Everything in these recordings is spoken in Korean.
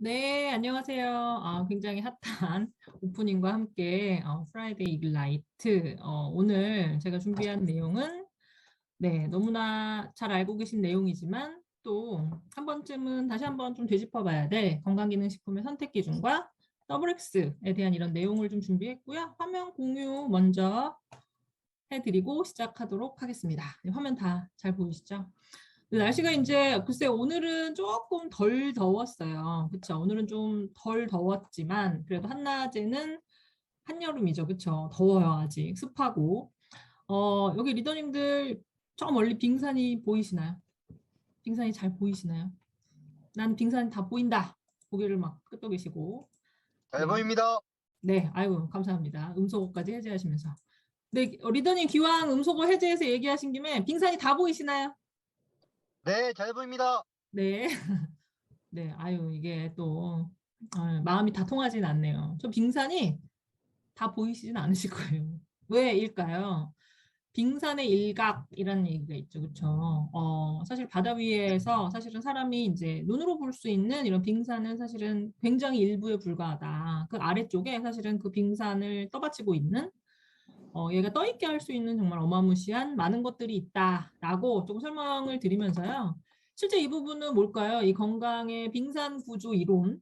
네, 안녕하세요. 굉장히 핫한 오프닝과 함께 프라이데이 이글라이트. 오늘 제가 준비한 내용은 너무나 잘 알고 계신 내용이지만 또 한 번쯤은 다시 한번 좀 되짚어 봐야 될 건강기능식품의 선택 기준과 더블엑스에 대한 이런 내용을 좀 준비했고요. 화면 공유 먼저 해드리고 시작하도록 하겠습니다. 네, 화면 다 잘 보이시죠? 날씨가 이제 글쎄 오늘은 조금 덜 더웠어요. 그쵸? 오늘은 좀 덜 더웠지만 그래도 한낮에는 한여름이죠. 그쵸? 더워요. 아직 습하고. 여기 리더님들 저 멀리 빙산이 보이시나요? 빙산이 잘 보이시나요? 난 빙산이 다 보인다. 고개를 막 끄덕이시고. 잘 네. 보입니다. 네. 아이고, 감사합니다. 음소거까지 해제하시면서. 네, 리더님 기왕 음소거 해제해서 얘기하신 김에 빙산이 다 보이시나요? 네, 잘 보입니다. 네. 네, 아유, 이게 또, 마음이 다 통하진 않네요. 저 빙산이 다 보이시진 않으실 거예요. 왜일까요? 빙산의 일각이라는 얘기가 있죠. 그쵸? 사실 바다 위에서 사실은 사람이 이제 눈으로 볼 수 있는 이런 빙산은 사실은 굉장히 일부에 불과하다. 그 아래쪽에 사실은 그 빙산을 떠받치고 있는 얘가 떠있게 할 수 있는 정말 어마무시한 많은 것들이 있다라고 조금 설명을 드리면서요. 실제 이 부분은 뭘까요? 이 건강의 빙산 구조 이론,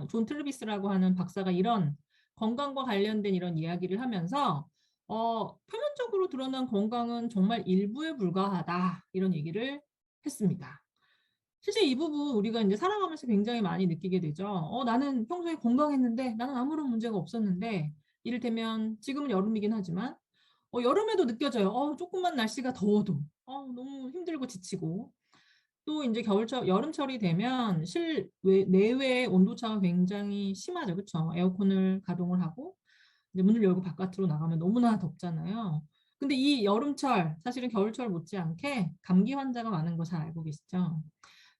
존 트르비스라고 하는 박사가 이런 건강과 관련된 이런 이야기를 하면서 표면적으로 드러난 건강은 정말 일부에 불과하다 이런 얘기를 했습니다. 실제 이 부분 우리가 이제 살아가면서 굉장히 많이 느끼게 되죠. 나는 평소에 건강했는데, 나는 아무런 문제가 없었는데, 이를테면 지금은 여름이긴 하지만, 여름에도 느껴져요. 조금만 날씨가 더워도, 너무 힘들고 지치고, 또 이제 겨울철, 여름철이 되면 내외의 온도차가 굉장히 심하죠. 그렇죠? 에어컨을 가동을 하고, 이제 문을 열고 바깥으로 나가면 너무나 덥잖아요. 근데 이 여름철, 사실은 겨울철 못지않게 감기 환자가 많은 거 잘 알고 계시죠?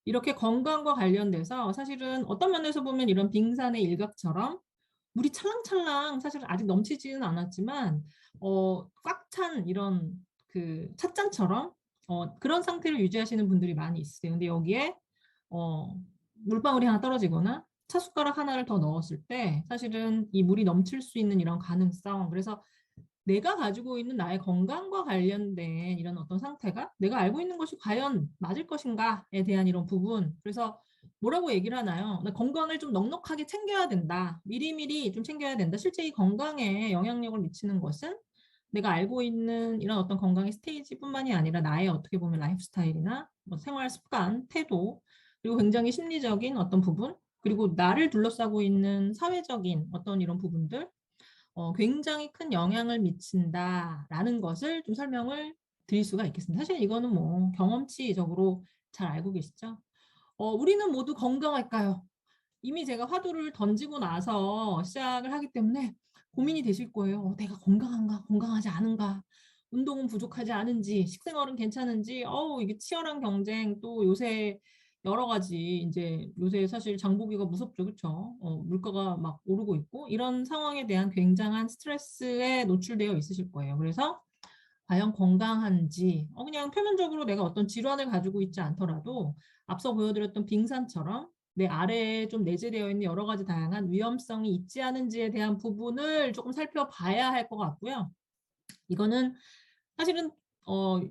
이렇게 건강과 관련돼서 사실은 어떤 면에서 보면 이런 빙산의 일각처럼 물이 찰랑찰랑 사실 아직 넘치지는 않았지만 꽉 찬 이런 그 찻잔처럼 그런 상태를 유지하시는 분들이 많이 있으세요. 근데 여기에 어, 물방울이 하나 떨어지거나 차 숟가락 하나를 더 넣었을 때 사실은 이 물이 넘칠 수 있는 이런 가능성. 그래서 내가 가지고 있는 나의 건강과 관련된 이런 어떤 상태가 내가 알고 있는 것이 과연 맞을 것인가에 대한 이런 부분. 그래서 뭐라고 얘기를 하나요? 나 건강을 좀 넉넉하게 챙겨야 된다. 미리미리 좀 챙겨야 된다. 실제 이 건강에 영향력을 미치는 것은 내가 알고 있는 이런 어떤 건강의 스테이지뿐만이 아니라 나의 어떻게 보면 라이프 스타일이나 뭐 생활 습관, 태도, 그리고 굉장히 심리적인 어떤 부분, 그리고 나를 둘러싸고 있는 사회적인 어떤 이런 부분들, 굉장히 큰 영향을 미친다라는 것을 좀 설명을 드릴 수가 있겠습니다. 사실 이거는 뭐 경험치적으로 잘 알고 계시죠? 우리는 모두 건강할까요? 이미 제가 화두를 던지고 나서 시작을 하기 때문에 고민이 되실 거예요. 내가 건강한가, 건강하지 않은가, 운동은 부족하지 않은지, 식생활은 괜찮은지, 이게 치열한 경쟁, 또 요새 여러 가지, 이제 요새 사실 장보기가 무섭죠, 그렇죠? 물가가 막 오르고 있고, 이런 상황에 대한 굉장한 스트레스에 노출되어 있으실 거예요. 그래서 과연 건강한지, 그냥 표면적으로 내가 어떤 질환을 가지고 있지 않더라도 앞서 보여드렸던 빙산처럼 내 아래에 좀 내재되어 있는 여러 가지 다양한 위험성이 있지 않은지에 대한 부분을 조금 살펴봐야 할 것 같고요. 이거는 사실은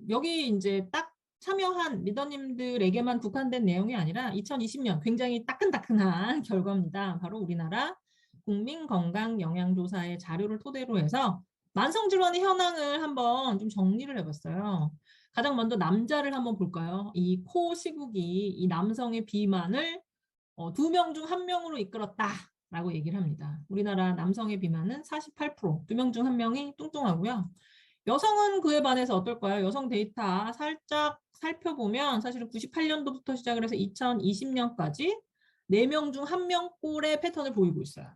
여기 이제 딱 참여한 리더님들에게만 국한된 내용이 아니라 2020년 굉장히 따끈따끈한 결과입니다. 바로 우리나라 국민건강영양조사의 자료를 토대로 해서 만성질환의 현황을 한번 좀 정리를 해봤어요. 가장 먼저 남자를 한번 볼까요? 이 코 시국이 이 남성의 비만을 2명 중 1명으로 이끌었다라고 얘기를 합니다. 우리나라 남성의 비만은 48%, 2명 중 1명이 뚱뚱하고요. 여성은 그에 반해서 어떨까요? 여성 데이터 살짝 살펴보면 사실은 98년도부터 시작을 해서 2020년까지 4명 중 1명 꼴의 패턴을 보이고 있어요.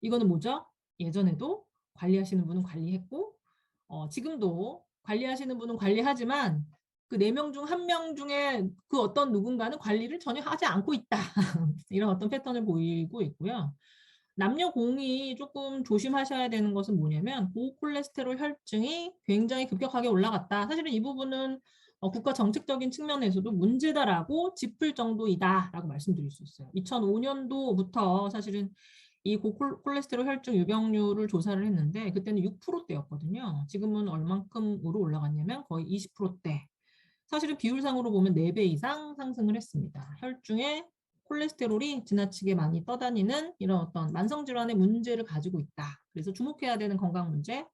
이거는 뭐죠? 예전에도 관리하시는 분은 관리했고, 지금도 관리하시는 분은 관리하지만 그 4명 중 1명 중에 그 어떤 누군가는 관리를 전혀 하지 않고 있다. 이런 어떤 패턴을 보이고 있고요. 남녀 공이 조금 조심하셔야 되는 것은 뭐냐면 고콜레스테롤 혈증이 굉장히 급격하게 올라갔다. 사실은 이 부분은 국가 정책적인 측면에서도 문제다라고 짚을 정도이다라고 말씀드릴 수 있어요. 2005년도부터 사실은 이 고콜레스테롤 혈중 유병률을 조사를 했는데 그때는 6%대였거든요. 지금은 얼만큼으로 올라갔냐면 거의 20%대. 사실은 비율상으로 보면 4배 이상 상승을 했습니다. 혈중에 콜레스테롤이 지나치게 많이 떠다니는 이런 어떤 만성질환의 문제를 가지고 있다. 그래서 주목해야 되는 건강 문제.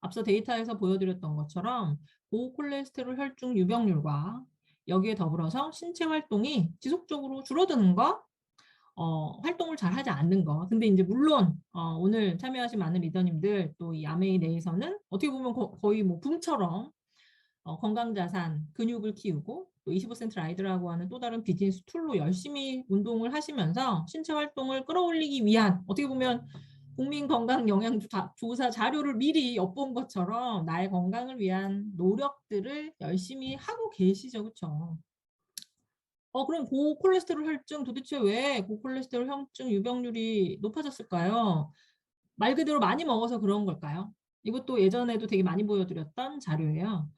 앞서 데이터에서 보여드렸던 것처럼 고콜레스테롤 혈중 유병률과 여기에 더불어서 신체 활동이 지속적으로 줄어드는 거, 활동을 잘 하지 않는 거. 근데 이제 물론 오늘 참여하신 많은 리더님들 또 이 아메이 내에서는 어떻게 보면 거의 뭐 붐처럼 건강자산, 근육을 키우고 또 25센트 라이드라고 하는 또 다른 비즈니스 툴로 열심히 운동을 하시면서 신체 활동을 끌어올리기 위한 어떻게 보면 국민건강영양조사 자료를 미리 엿본 것처럼 나의 건강을 위한 노력들을 열심히 하고 계시죠. 그렇죠? 그럼 고콜레스테롤 혈증 도대체 왜 고콜레스테롤 혈증 유병률이 높아졌을까요? 말 그대로 많이 먹어서 그런 걸까요? 이것도 예전에도 되게 많이 보여드렸던 자료예요.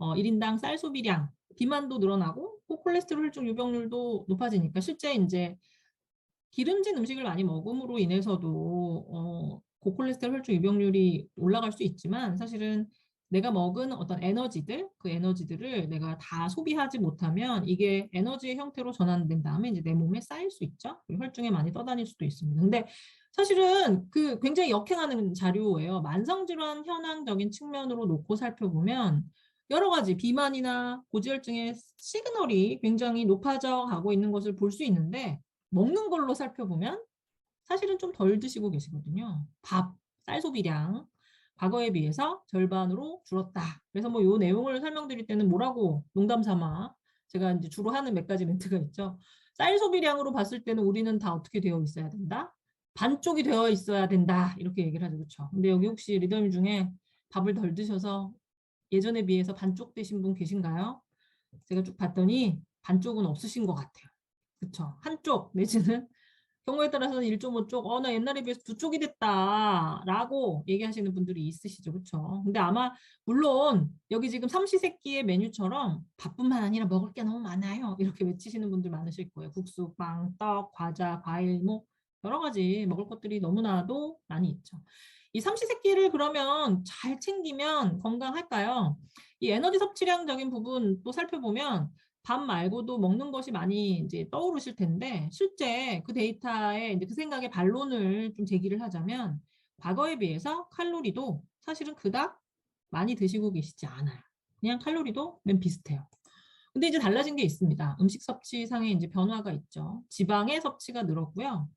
1인당 쌀 소비량, 비만도 늘어나고 고콜레스테롤 혈중 유병률도 높아지니까 실제 이제 기름진 음식을 많이 먹음으로 인해서도 고콜레스테롤 혈중 유병률이 올라갈 수 있지만 사실은 내가 먹은 어떤 에너지들, 그 에너지들을 내가 다 소비하지 못하면 이게 에너지의 형태로 전환된 다음에 이제 내 몸에 쌓일 수 있죠. 그리고 혈중에 많이 떠다닐 수도 있습니다. 근데 사실은 그 굉장히 역행하는 자료예요. 만성질환 현황적인 측면으로 놓고 살펴보면 여러 가지 비만이나 고지혈증의 시그널이 굉장히 높아져 가고 있는 것을 볼 수 있는데 먹는 걸로 살펴보면 사실은 좀 덜 드시고 계시거든요. 밥, 쌀 소비량 과거에 비해서 절반으로 줄었다. 그래서 뭐 요 내용을 설명드릴 때는 뭐라고 농담 삼아 제가 이제 주로 하는 몇 가지 멘트가 있죠. 쌀 소비량으로 봤을 때는 우리는 다 어떻게 되어 있어야 된다? 반쪽이 되어 있어야 된다. 이렇게 얘기를 하죠. 그렇죠? 근데 여기 혹시 리더님 중에 밥을 덜 드셔서 예전에 비해서 반쪽 되신 분 계신가요? 제가 쭉 봤더니 반쪽은 없으신 것 같아요. 그렇죠? 한쪽 내지는 경우에 따라서는 1.5쪽, 나 옛날에 비해서 2쪽이 됐다라고 얘기하시는 분들이 있으시죠. 그렇죠? 근데 아마 물론 여기 지금 삼시세끼의 메뉴처럼 밥뿐만 아니라 먹을 게 너무 많아요. 이렇게 외치시는 분들 많으실 거예요. 국수, 빵, 떡, 과자, 과일 뭐 여러 가지 먹을 것들이 너무나도 많이 있죠. 이 삼시세끼를 그러면 잘 챙기면 건강할까요? 이 에너지 섭취량적인 부분 또 살펴보면 밥 말고도 먹는 것이 많이 이제 떠오르실 텐데 실제 그 데이터에 이제 그 생각에 반론을 좀 제기를 하자면 과거에 비해서 칼로리도 사실은 그닥 많이 드시고 계시지 않아요. 그냥 칼로리도 맨 비슷해요. 근데 이제 달라진 게 있습니다. 음식 섭취상에 이제 변화가 있죠. 지방의 섭취가 늘었고요.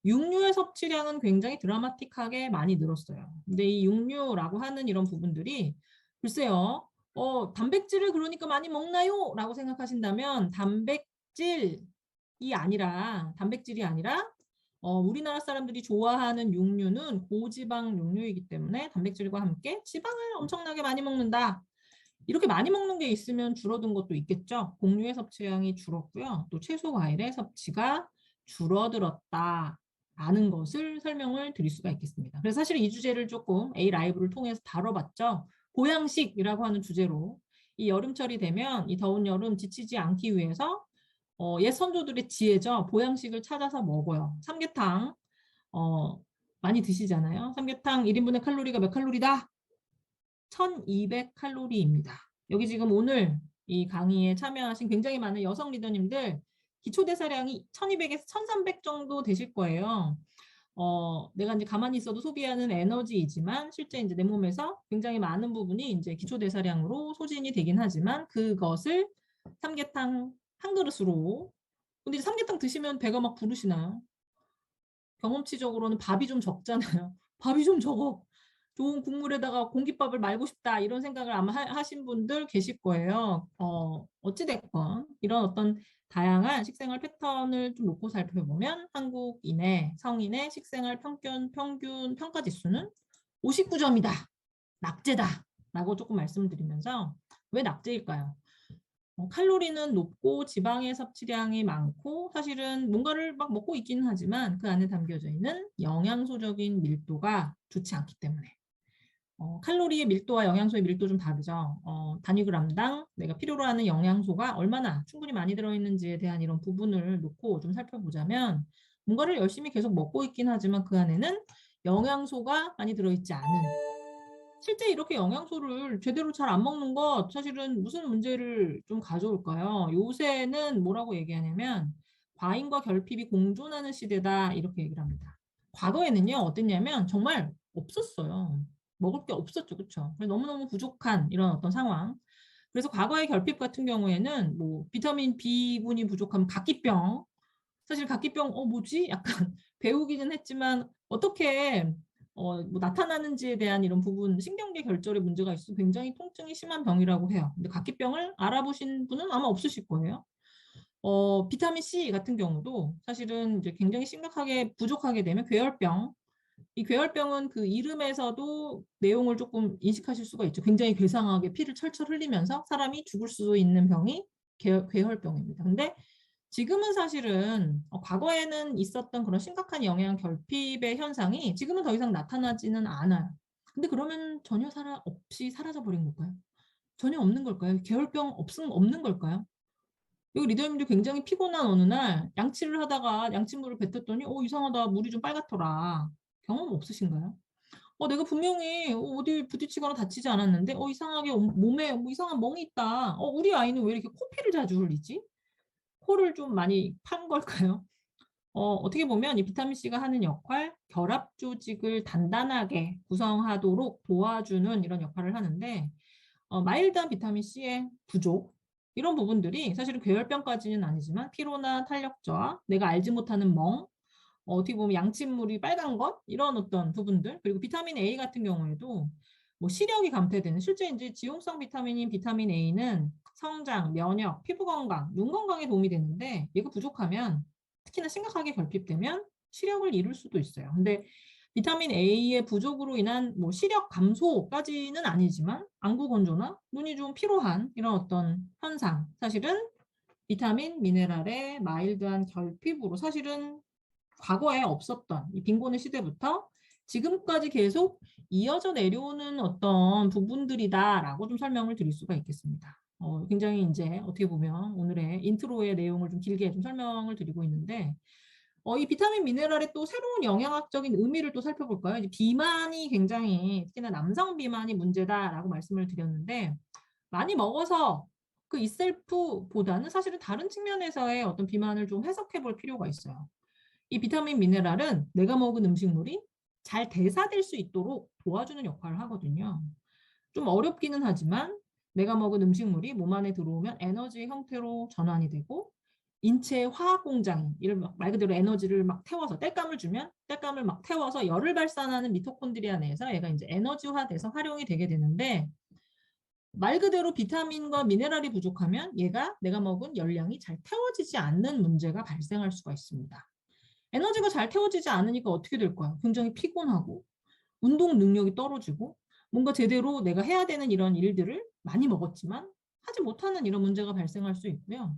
육류의 섭취량은 굉장히 드라마틱하게 많이 늘었어요. 근데 이 육류라고 하는 이런 부분들이 글쎄요. 단백질을 그러니까 많이 먹나요? 라고 생각하신다면 단백질이 아니라 우리나라 사람들이 좋아하는 육류는 고지방 육류이기 때문에 단백질과 함께 지방을 엄청나게 많이 먹는다. 이렇게 많이 먹는 게 있으면 줄어든 것도 있겠죠. 곡류의 섭취량이 줄었고요. 또 채소 과일의 섭취가 줄어들었다라는 것을 설명을 드릴 수가 있겠습니다. 그래서 사실 이 주제를 조금 A 라이브를 통해서 다뤄봤죠. 보양식이라고 하는 주제로 이 여름철이 되면 이 더운 여름 지치지 않기 위해서 옛 선조들의 지혜죠. 보양식을 찾아서 먹어요. 삼계탕 많이 드시잖아요. 삼계탕 1인분의 칼로리가 몇 칼로리다? 1200칼로리입니다. 여기 지금 오늘 이 강의에 참여하신 굉장히 많은 여성 리더님들 기초대사량이 1200에서 1300 정도 되실 거예요. 내가 이제 가만히 있어도 소비하는 에너지이지만 실제 이제 내 몸에서 굉장히 많은 부분이 이제 기초대사량으로 소진이 되긴 하지만 그것을 삼계탕 한 그릇으로 근데 삼계탕 드시면 배가 막 부르시나요? 경험치적으로는 밥이 좀 적잖아요. 밥이 좀 적어. 좋은 국물에다가 공깃밥을 말고 싶다 이런 생각을 아마 하신 분들 계실 거예요. 어찌됐건 이런 어떤 다양한 식생활 패턴을 좀 놓고 살펴보면 한국인의 성인의 식생활 평균 평가 지수는 59점이다. 낙제다. 라고 조금 말씀드리면서 왜 낙제일까요? 칼로리는 높고 지방의 섭취량이 많고 사실은 뭔가를 막 먹고 있기는 하지만 그 안에 담겨져 있는 영양소적인 밀도가 좋지 않기 때문에 칼로리의 밀도와 영양소의 밀도 좀 다르죠. 단위그램당 내가 필요로 하는 영양소가 얼마나 충분히 많이 들어있는지에 대한 이런 부분을 놓고 좀 살펴보자면 뭔가를 열심히 계속 먹고 있긴 하지만 그 안에는 영양소가 많이 들어있지 않은 실제 이렇게 영양소를 제대로 잘 안 먹는 것 사실은 무슨 문제를 좀 가져올까요? 요새는 뭐라고 얘기하냐면 과잉과 결핍이 공존하는 시대다 이렇게 얘기를 합니다. 과거에는요 어땠냐면 정말 없었어요. 먹을 게 없었죠. 그렇죠? 너무너무 부족한 이런 어떤 상황. 그래서 과거의 결핍 같은 경우에는 뭐 비타민 B군이 부족하면 각기병 사실 각기병 뭐지? 약간 배우기는 했지만 어떻게 뭐 나타나는지에 대한 이런 부분 신경계 결절에 문제가 있어서 굉장히 통증이 심한 병이라고 해요. 근데 각기병을 알아보신 분은 아마 없으실 거예요. 비타민 C 같은 경우도 사실은 이제 굉장히 심각하게 부족하게 되면 괴혈병. 이 괴혈병은 그 이름에서도 내용을 조금 인식하실 수가 있죠. 굉장히 괴상하게 피를 철철 흘리면서 사람이 죽을 수 있는 병이 괴혈병입니다. 근데 지금은 사실은 과거에는 있었던 그런 심각한 영양 결핍의 현상이 지금은 더 이상 나타나지는 않아요. 근데 그러면 전혀 없이 사라져 버린 걸까요? 전혀 없는 걸까요? 계열병 없는 걸까요? 여기 리더님도 굉장히 피곤한 어느 날 양치를 하다가 양치물을 뱉었더니 이상하다 물이 좀 빨갛더라. 경험 없으신가요? 내가 분명히 어디 부딪히거나 다치지 않았는데 이상하게 몸에 뭐 이상한 멍이 있다. 우리 아이는 왜 이렇게 코피를 자주 흘리지? 코를 좀 많이 판 걸까요? 어떻게 보면 이 비타민C가 하는 역할, 결합 조직을 단단하게 구성하도록 도와주는 이런 역할을 하는데 마일드한 비타민C의 부족 이런 부분들이 사실은 괴혈병까지는 아니지만 피로나 탄력 저하, 내가 알지 못하는 멍, 어떻게 보면 양침물이 빨간 것 이런 어떤 부분들 그리고 비타민 A 같은 경우에도 뭐 시력이 감퇴되는 실제 이제 지용성 비타민인 비타민 A는 성장, 면역, 피부 건강, 눈 건강에 도움이 되는데 얘가 부족하면 특히나 심각하게 결핍되면 시력을 잃을 수도 있어요. 근데 비타민 A의 부족으로 인한 뭐 시력 감소까지는 아니지만 안구 건조나 눈이 좀 피로한 이런 어떤 현상 사실은 비타민, 미네랄의 마일드한 결핍으로 사실은 과거에 없었던 이 빈곤의 시대부터 지금까지 계속 이어져 내려오는 어떤 부분들이다라고 좀 설명을 드릴 수가 있겠습니다. 굉장히 이제 어떻게 보면 오늘의 인트로의 내용을 좀 길게 좀 설명을 드리고 있는데 이 비타민 미네랄의 또 새로운 영양학적인 의미를 또 살펴볼까요? 이제 비만이 굉장히 특히나 남성 비만이 문제다라고 말씀을 드렸는데 많이 먹어서 그 이셀프보다는 사실은 다른 측면에서의 어떤 비만을 좀 해석해 볼 필요가 있어요. 이 비타민 미네랄은 내가 먹은 음식물이 잘 대사될 수 있도록 도와주는 역할을 하거든요. 좀 어렵기는 하지만 내가 먹은 음식물이 몸 안에 들어오면 에너지의 형태로 전환이 되고 인체의 화학 공장이 말 그대로 에너지를 막 태워서 땔감을 주면 땔감을 막 태워서 열을 발산하는 미토콘드리아 내에서 얘가 이제 에너지화돼서 활용이 되게 되는데 말 그대로 비타민과 미네랄이 부족하면 얘가 내가 먹은 열량이 잘 태워지지 않는 문제가 발생할 수가 있습니다. 에너지가 잘 태워지지 않으니까 어떻게 될까요? 굉장히 피곤하고 운동 능력이 떨어지고 뭔가 제대로 내가 해야 되는 이런 일들을 많이 먹었지만 하지 못하는 이런 문제가 발생할 수 있고요.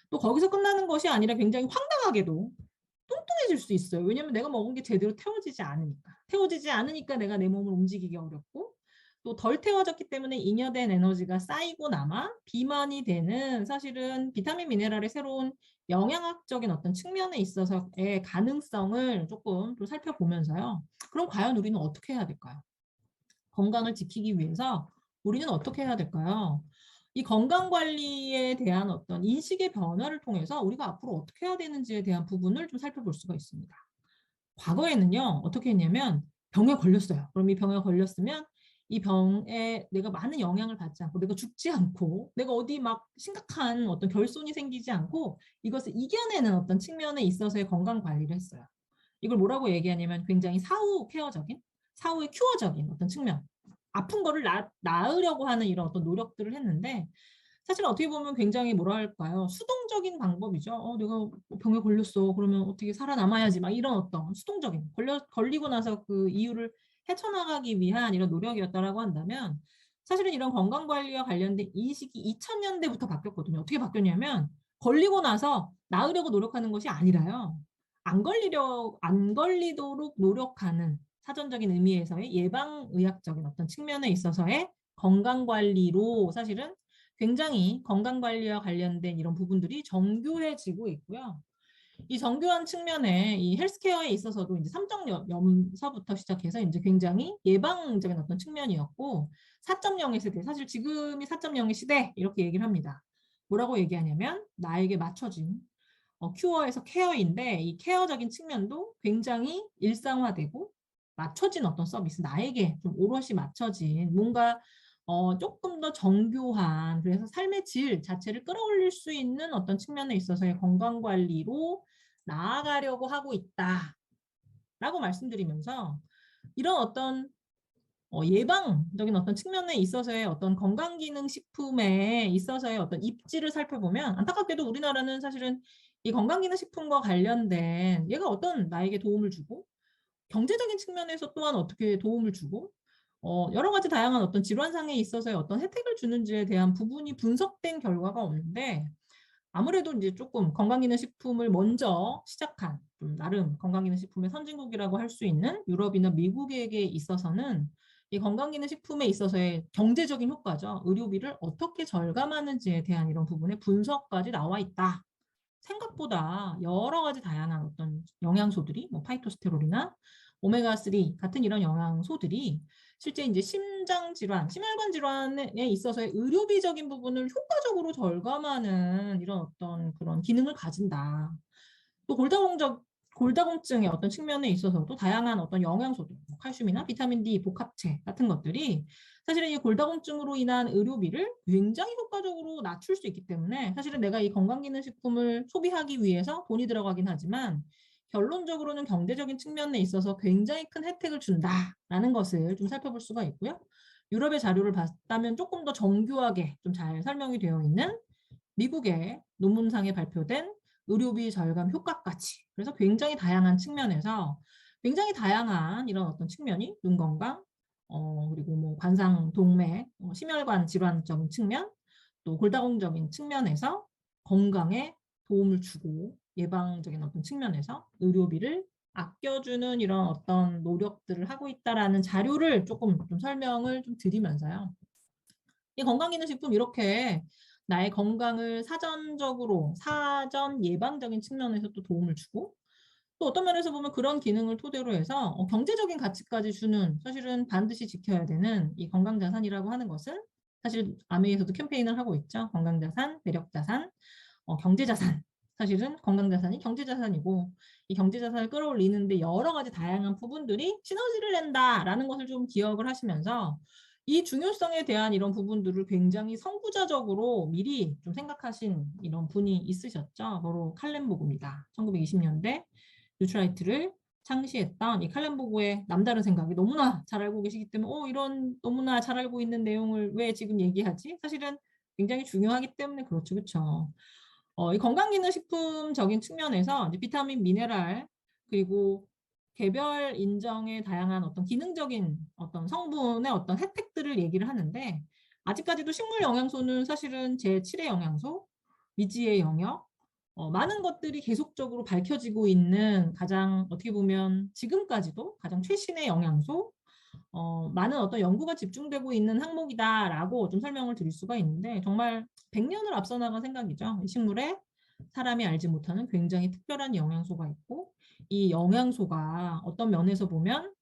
또 거기서 끝나는 것이 아니라 굉장히 황당하게도 뚱뚱해질 수 있어요. 왜냐하면 내가 먹은 게 제대로 태워지지 않으니까. 태워지지 않으니까 내가 내 몸을 움직이기 어렵고 또 덜 태워졌기 때문에 잉여된 에너지가 쌓이고 남아 비만이 되는 사실은 비타민 미네랄의 새로운 영양학적인 어떤 측면에 있어서의 가능성을 조금 또 살펴보면서요. 그럼 과연 우리는 어떻게 해야 될까요? 건강을 지키기 위해서 우리는 어떻게 해야 될까요? 이 건강관리에 대한 어떤 인식의 변화를 통해서 우리가 앞으로 어떻게 해야 되는지에 대한 부분을 좀 살펴볼 수가 있습니다. 과거에는요, 어떻게 했냐면 병에 걸렸어요. 그럼 이 병에 걸렸으면 이 병에 내가 많은 영향을 받지 않고 내가 죽지 않고 내가 어디 막 심각한 어떤 결손이 생기지 않고 이것을 이겨내는 어떤 측면에 있어서의 건강 관리를 했어요. 이걸 뭐라고 얘기하냐면 굉장히 사후 케어적인, 사후의 큐어적인 어떤 측면. 아픈 거를 나으려고 하는 이런 어떤 노력들을 했는데 사실 어떻게 보면 굉장히 뭐랄까요 수동적인 방법이죠. 내가 병에 걸렸어 그러면 어떻게 살아남아야지 막 이런 어떤 수동적인 걸리고 나서 그 이유를 헤쳐나가기 위한 이런 노력이었다라고 한다면 사실은 이런 건강관리와 관련된 인식이 2000년대부터 바뀌었거든요. 어떻게 바뀌었냐면 걸리고 나서 나으려고 노력하는 것이 아니라요. 안 걸리도록 노력하는 사전적인 의미에서의 예방의학적인 어떤 측면에 있어서의 건강관리로 사실은 굉장히 건강관리와 관련된 이런 부분들이 정교해지고 있고요. 이 정교한 측면에 이 헬스케어에 있어서도 이제 삼적 염서부터 시작해서 이제 굉장히 예방적인 어떤 측면이었고 4.0의 세대, 사실 지금이 4.0의 시대 이렇게 얘기를 합니다. 뭐라고 얘기하냐면 나에게 맞춰진 큐어에서 케어인데 이 케어적인 측면도 굉장히 일상화되고 맞춰진 어떤 서비스, 나에게 좀 오롯이 맞춰진 뭔가 조금 더 정교한 그래서 삶의 질 자체를 끌어올릴 수 있는 어떤 측면에 있어서의 건강관리로 나아가려고 하고 있다라고 말씀드리면서 이런 어떤 예방적인 어떤 측면에 있어서의 어떤 건강기능식품에 있어서의 어떤 입지를 살펴보면 안타깝게도 우리나라는 사실은 이 건강기능식품과 관련된 얘가 어떤 나에게 도움을 주고 경제적인 측면에서 또한 어떻게 도움을 주고 여러 가지 다양한 어떤 질환상에 있어서의 어떤 혜택을 주는지에 대한 부분이 분석된 결과가 없는데 아무래도 이제 조금 건강기능식품을 먼저 시작한 나름 건강기능식품의 선진국이라고 할 수 있는 유럽이나 미국에게 있어서는 이 건강기능식품에 있어서의 경제적인 효과죠. 의료비를 어떻게 절감하는지에 대한 이런 부분의 분석까지 나와 있다. 생각보다 여러 가지 다양한 어떤 영양소들이 뭐 파이토스테롤이나 오메가3 같은 이런 영양소들이 실제 이제 심장 질환, 심혈관 질환에 있어서의 의료비적인 부분을 효과적으로 절감하는 이런 어떤 그런 기능을 가진다. 또 골다공증의 어떤 측면에 있어서도 다양한 어떤 영양소들, 뭐 칼슘이나 비타민 D 복합체 같은 것들이 사실은 이 골다공증으로 인한 의료비를 굉장히 효과적으로 낮출 수 있기 때문에 사실은 내가 이 건강기능식품을 소비하기 위해서 돈이 들어가긴 하지만 결론적으로는 경제적인 측면에 있어서 굉장히 큰 혜택을 준다라는 것을 좀 살펴볼 수가 있고요. 유럽의 자료를 봤다면 조금 더 정교하게 좀 잘 설명이 되어 있는 미국의 논문상에 발표된 의료비 절감 효과까지. 그래서 굉장히 다양한 측면에서 굉장히 다양한 이런 어떤 측면이 눈 건강, 그리고 뭐 관상 동맥, 심혈관 질환적인 측면, 또 골다공적인 측면에서 건강에 도움을 주고 예방적인 어떤 측면에서 의료비를 아껴주는 이런 어떤 노력들을 하고 있다라는 자료를 조금 좀 설명을 좀 드리면서요. 이 건강기능식품 이렇게 나의 건강을 사전 예방적인 측면에서 또 도움을 주고 또 어떤 면에서 보면 그런 기능을 토대로 해서 경제적인 가치까지 주는 사실은 반드시 지켜야 되는 이 건강자산이라고 하는 것은 사실 아메에서도 캠페인을 하고 있죠. 건강자산, 매력자산, 경제자산. 사실은 건강자산이 경제자산이고 이 경제자산을 끌어올리는데 여러 가지 다양한 부분들이 시너지를 낸다라는 것을 좀 기억을 하시면서 이 중요성에 대한 이런 부분들을 굉장히 선구자적으로 미리 좀 생각하신 이런 분이 있으셨죠. 바로 칼렌보그입니다. 1920년대 뉴트라이트를 창시했던 이 칼렌보그의 남다른 생각이 너무나 잘 알고 계시기 때문에 이런 너무나 잘 알고 있는 내용을 왜 지금 얘기하지? 사실은 굉장히 중요하기 때문에 그렇죠. 그렇죠. 이 건강기능식품적인 측면에서 이제 비타민, 미네랄 그리고 개별 인정의 다양한 어떤 기능적인 어떤 성분의 어떤 혜택들을 얘기를 하는데 아직까지도 식물 영양소는 사실은 제7의 영양소, 미지의 영역, 많은 것들이 계속적으로 밝혀지고 있는 가장 어떻게 보면 지금까지도 가장 최신의 영양소, 많은 어떤 연구가 집중되고 있는 항목이다라고 좀 설명을 드릴 수가 있는데 정말 100년을 앞서 나간 생각이죠. 이 식물에 사람이 알지 못하는 굉장히 특별한 영양소가 있고 이 영양소가 어떤 면에서 보면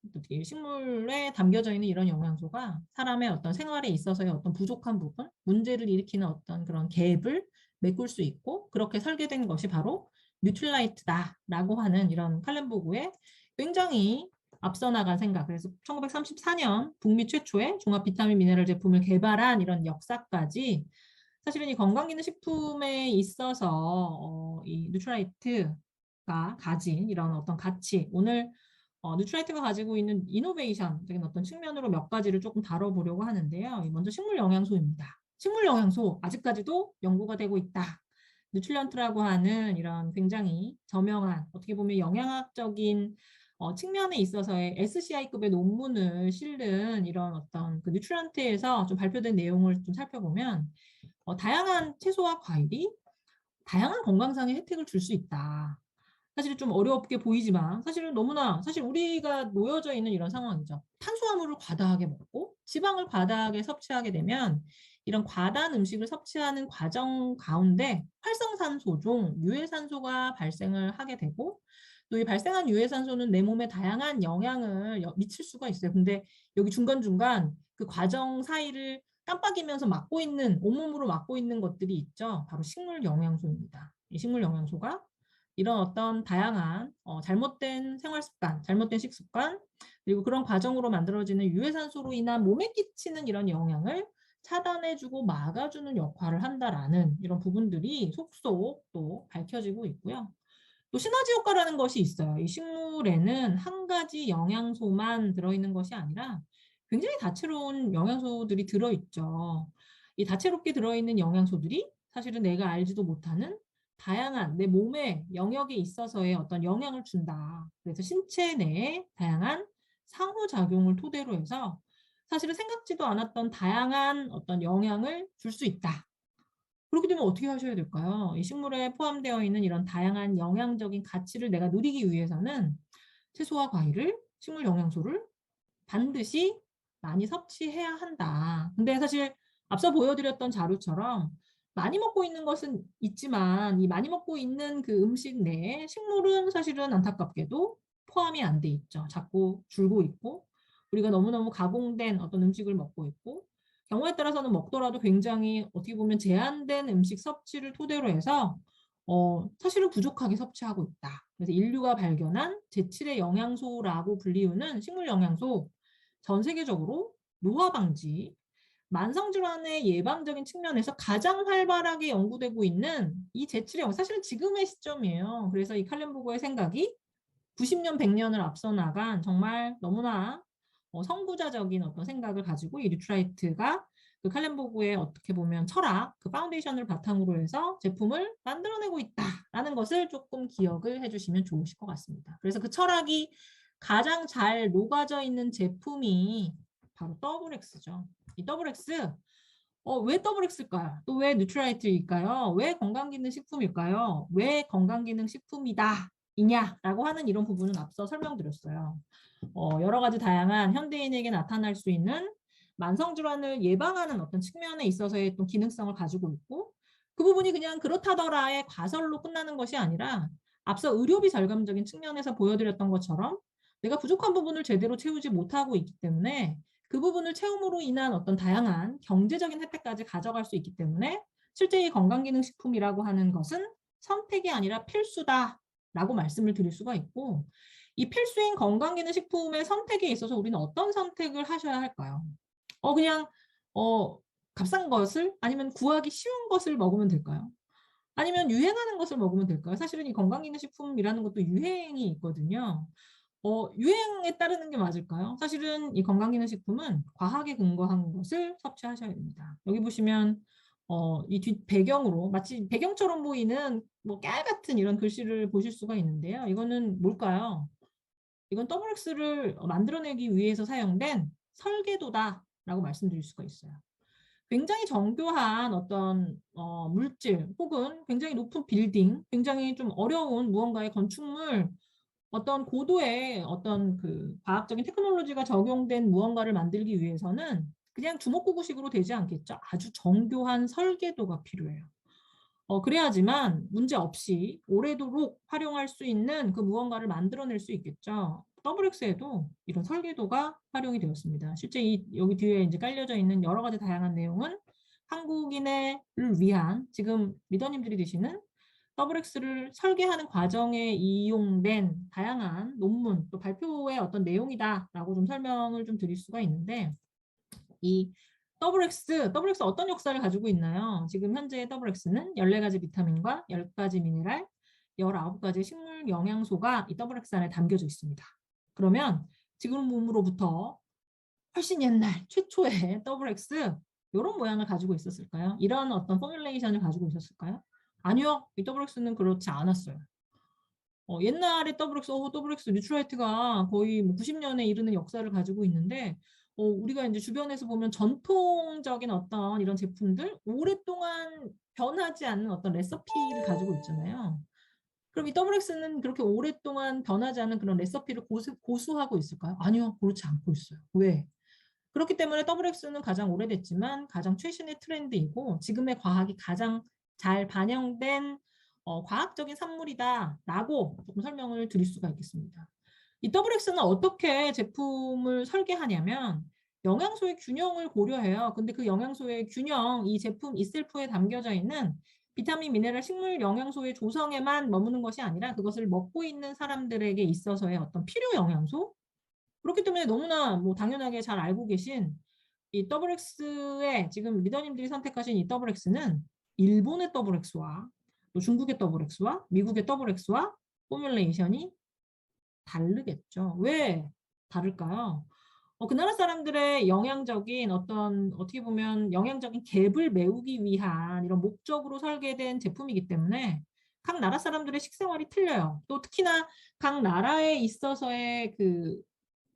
식물에 담겨져 있는 이런 영양소가 사람의 어떤 생활에 있어서의 어떤 부족한 부분, 문제를 일으키는 어떤 그런 갭을 메꿀 수 있고 그렇게 설계된 것이 바로 뉴트라이트다라고 하는 이런 칼렌보그의 굉장히 앞서 나간 생각. 그래서 1934년 북미 최초의 종합 비타민 미네랄 제품을 개발한 이런 역사까지 사실은 이 건강기능식품에 있어서 이 뉴트라이트가 가진 이런 어떤 가치, 오늘 뉴트라이트가 가지고 있는 이노베이션적인 어떤 측면으로 몇 가지를 조금 다뤄보려고 하는데요. 먼저 식물 영양소입니다. 식물 영양소 아직까지도 연구가 되고 있다. 뉴트리언트라고 하는 이런 굉장히 저명한 어떻게 보면 영양학적인 측면에 있어서의 SCI급의 논문을 실은 이런 어떤 그 뉴트리언트에서 좀 발표된 내용을 좀 살펴보면 다양한 채소와 과일이 다양한 건강상의 혜택을 줄 수 있다. 사실 좀 어렵게 보이지만 사실은 너무나 사실 우리가 놓여져 있는 이런 상황이죠. 탄수화물을 과다하게 먹고 지방을 과다하게 섭취하게 되면 이런 과다한 음식을 섭취하는 과정 가운데 활성산소종, 유해산소가 발생을 하게 되고 또 이 발생한 유해산소는 내 몸에 다양한 영향을 미칠 수가 있어요. 근데 여기 중간중간 그 과정 사이를 깜빡이면서 막고 있는, 온몸으로 막고 있는 것들이 있죠. 바로 식물 영양소입니다. 이 식물 영양소가 이런 어떤 다양한 잘못된 생활 습관, 잘못된 식습관, 그리고 그런 과정으로 만들어지는 유해산소로 인한 몸에 끼치는 이런 영향을 차단해주고 막아주는 역할을 한다라는 이런 부분들이 속속 또 밝혀지고 있고요. 또 시너지 효과라는 것이 있어요. 이 식물에는 한 가지 영양소만 들어있는 것이 아니라 굉장히 다채로운 영양소들이 들어있죠. 이 다채롭게 들어있는 영양소들이 사실은 내가 알지도 못하는 다양한 내 몸의 영역에 있어서의 어떤 영향을 준다. 그래서 신체 내에 다양한 상호작용을 토대로 해서 사실은 생각지도 않았던 다양한 어떤 영향을 줄 수 있다. 그렇게 되면 어떻게 하셔야 될까요? 이 식물에 포함되어 있는 이런 다양한 영양적인 가치를 내가 누리기 위해서는 채소와 과일을, 식물 영양소를 반드시 많이 섭취해야 한다. 근데 사실 앞서 보여드렸던 자료처럼 많이 먹고 있는 것은 있지만 이 많이 먹고 있는 그 음식 내에 식물은 사실은 안타깝게도 포함이 안 돼 있죠. 자꾸 줄고 있고 우리가 너무너무 가공된 어떤 음식을 먹고 있고 경우에 따라서는 먹더라도 굉장히 어떻게 보면 제한된 음식 섭취를 토대로 해서 사실은 부족하게 섭취하고 있다. 그래서 인류가 발견한 제7의 영양소라고 불리우는 식물 영양소 전 세계적으로 노화 방지, 만성질환의 예방적인 측면에서 가장 활발하게 연구되고 있는 이 제7의 영양소, 사실은 지금의 시점이에요. 그래서 이 칼렌보고의 생각이 90년, 100년을 앞서 나간 정말 너무나 선구자적인 어떤 생각을 가지고 이 리트라이트가 그 칼렌보고의 어떻게 보면 철학, 그 파운데이션을 바탕으로 해서 제품을 만들어내고 있다라는 것을 조금 기억을 해주시면 좋으실 것 같습니다. 그래서 그 철학이 가장 잘 녹아져 있는 제품이 바로 더블엑스죠. 이 더블엑스, 왜 더블엑스일까요? 또 왜 뉴트라이트일까요? 왜 건강기능식품일까요? 왜 건강기능식품이다? 이냐라고 하는 이런 부분은 앞서 설명드렸어요. 여러 가지 다양한 현대인에게 나타날 수 있는 만성질환을 예방하는 어떤 측면에 있어서의 또 기능성을 가지고 있고 그 부분이 그냥 그렇다더라의 과설로 끝나는 것이 아니라 앞서 의료비 절감적인 측면에서 보여드렸던 것처럼 내가 부족한 부분을 제대로 채우지 못하고 있기 때문에 그 부분을 채움으로 인한 어떤 다양한 경제적인 혜택까지 가져갈 수 있기 때문에 실제 이 건강기능식품이라고 하는 것은 선택이 아니라 필수다라고 말씀을 드릴 수가 있고 이 필수인 건강기능식품의 선택에 있어서 우리는 어떤 선택을 하셔야 할까요? 그냥 값싼 것을 아니면 구하기 쉬운 것을 먹으면 될까요? 아니면 유행하는 것을 먹으면 될까요? 사실은 이 건강기능식품이라는 것도 유행이 있거든요. 유행에 따르는 게 맞을까요? 사실은 이 건강기능식품은 과학에 근거한 것을 섭취하셔야 됩니다. 여기 보시면 이 뒷 배경으로 마치 배경처럼 보이는 뭐 깨알 같은 이런 글씨를 보실 수가 있는데요. 이거는 뭘까요? 이건 더블엑스를 만들어내기 위해서 사용된 설계도다라고 말씀드릴 수가 있어요. 굉장히 정교한 어떤 물질 혹은 굉장히 높은 빌딩, 굉장히 좀 어려운 무언가의 건축물, 어떤 고도의 어떤 그 과학적인 테크놀로지가 적용된 무언가를 만들기 위해서는 그냥 주먹구구식으로 되지 않겠죠. 아주 정교한 설계도가 필요해요. 그래야지만 문제 없이 오래도록 활용할 수 있는 그 무언가를 만들어낼 수 있겠죠. 더블엑스에도 이런 설계도가 활용이 되었습니다. 실제 여기 뒤에 이제 깔려져 있는 여러 가지 다양한 내용은 한국인을 위한 지금 리더님들이 드시는 더블엑스를 설계하는 과정에 이용된 다양한 논문 또 발표의 어떤 내용이다라고 좀 설명을 좀 드릴 수가 있는데 이 더블엑스 어떤 역사를 가지고 있나요? 지금 현재 더블엑스는 14가지 비타민과 10가지 미네랄, 19가지 식물 영양소가 이 더블엑스 안에 담겨져 있습니다. 그러면 지금 몸으로부터 훨씬 옛날 최초의 더블엑스 이런 모양을 가지고 있었을까요? 이런 어떤 포뮬레이션을 가지고 있었을까요? 아니요. 이 더블엑스는 그렇지 않았어요. 옛날에 더블엑스 뉴트라이트가 거의 뭐 90년에 이르는 역사를 가지고 있는데 우리가 이제 주변에서 보면 전통적인 어떤 이런 제품들 오랫동안 변하지 않는 어떤 레시피를 가지고 있잖아요. 그럼 이 WX는 그렇게 오랫동안 변하지 않은 그런 레시피를 고수하고 있을까요? 아니요, 그렇지 않고 있어요. 왜? 그렇기 때문에 WX는 가장 오래됐지만 가장 최신의 트렌드이고 지금의 과학이 가장 잘 반영된 과학적인 산물이다라고 조금 설명을 드릴 수가 있겠습니다. 이 WX는 어떻게 제품을 설계하냐면 영양소의 균형을 고려해요. 근데 그 영양소의 균형, 이 제품 이셀프에 담겨져 있는 비타민, 미네랄, 식물 영양소의 조성에만 머무는 것이 아니라 그것을 먹고 있는 사람들에게 있어서의 어떤 필요 영양소, 그렇기 때문에 너무나 뭐 당연하게 잘 알고 계신 이 WX의 지금 리더님들이 선택하신 이 WX는 일본의 WX와 또 중국의 WX와 미국의 WX와 포뮬레이션이 다르겠죠. 왜 다를까요? 그 나라 사람들의 영양적인 어떤 어떻게 보면 영양적인 갭을 메우기 위한 이런 목적으로 설계된 제품이기 때문에 각 나라 사람들의 식생활이 틀려요. 또 특히나 각 나라에 있어서의 그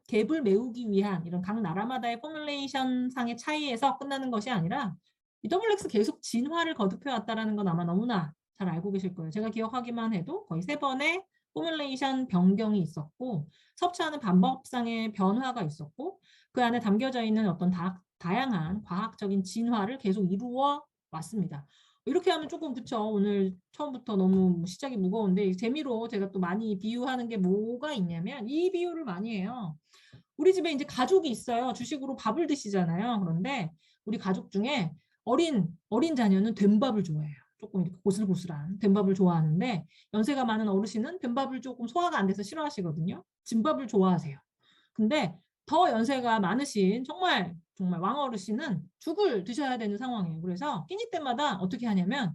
갭을 메우기 위한 이런 각 나라마다의 포뮬레이션 상의 차이에서 끝나는 것이 아니라 이 WX 계속 진화를 거듭해 왔다는 건 아마 너무나 잘 알고 계실 거예요. 제가 기억하기만 해도 거의 3번의 포뮬레이션 변경이 있었고 섭취하는 방법상의 변화가 있었고 그 안에 담겨져 있는 어떤 다양한 과학적인 진화를 계속 이루어 왔습니다. 이렇게 하면 조금 그쵸. 오늘 처음부터 너무 시작이 무거운데 재미로 제가 또 많이 비유하는 게 뭐가 있냐면 이 비유를 많이 해요. 우리 집에 이제 가족이 있어요. 주식으로 밥을 드시잖아요. 그런데 우리 가족 중에 어린 자녀는 된밥을 좋아해요. 조금 이렇게 고슬고슬한 된밥을 좋아하는데 연세가 많은 어르신은 된밥을 조금 소화가 안 돼서 싫어하시거든요. 진밥을 좋아하세요. 근데 더 연세가 많으신 정말 정말 왕어르신은 죽을 드셔야 되는 상황이에요. 그래서 끼니 때마다 어떻게 하냐면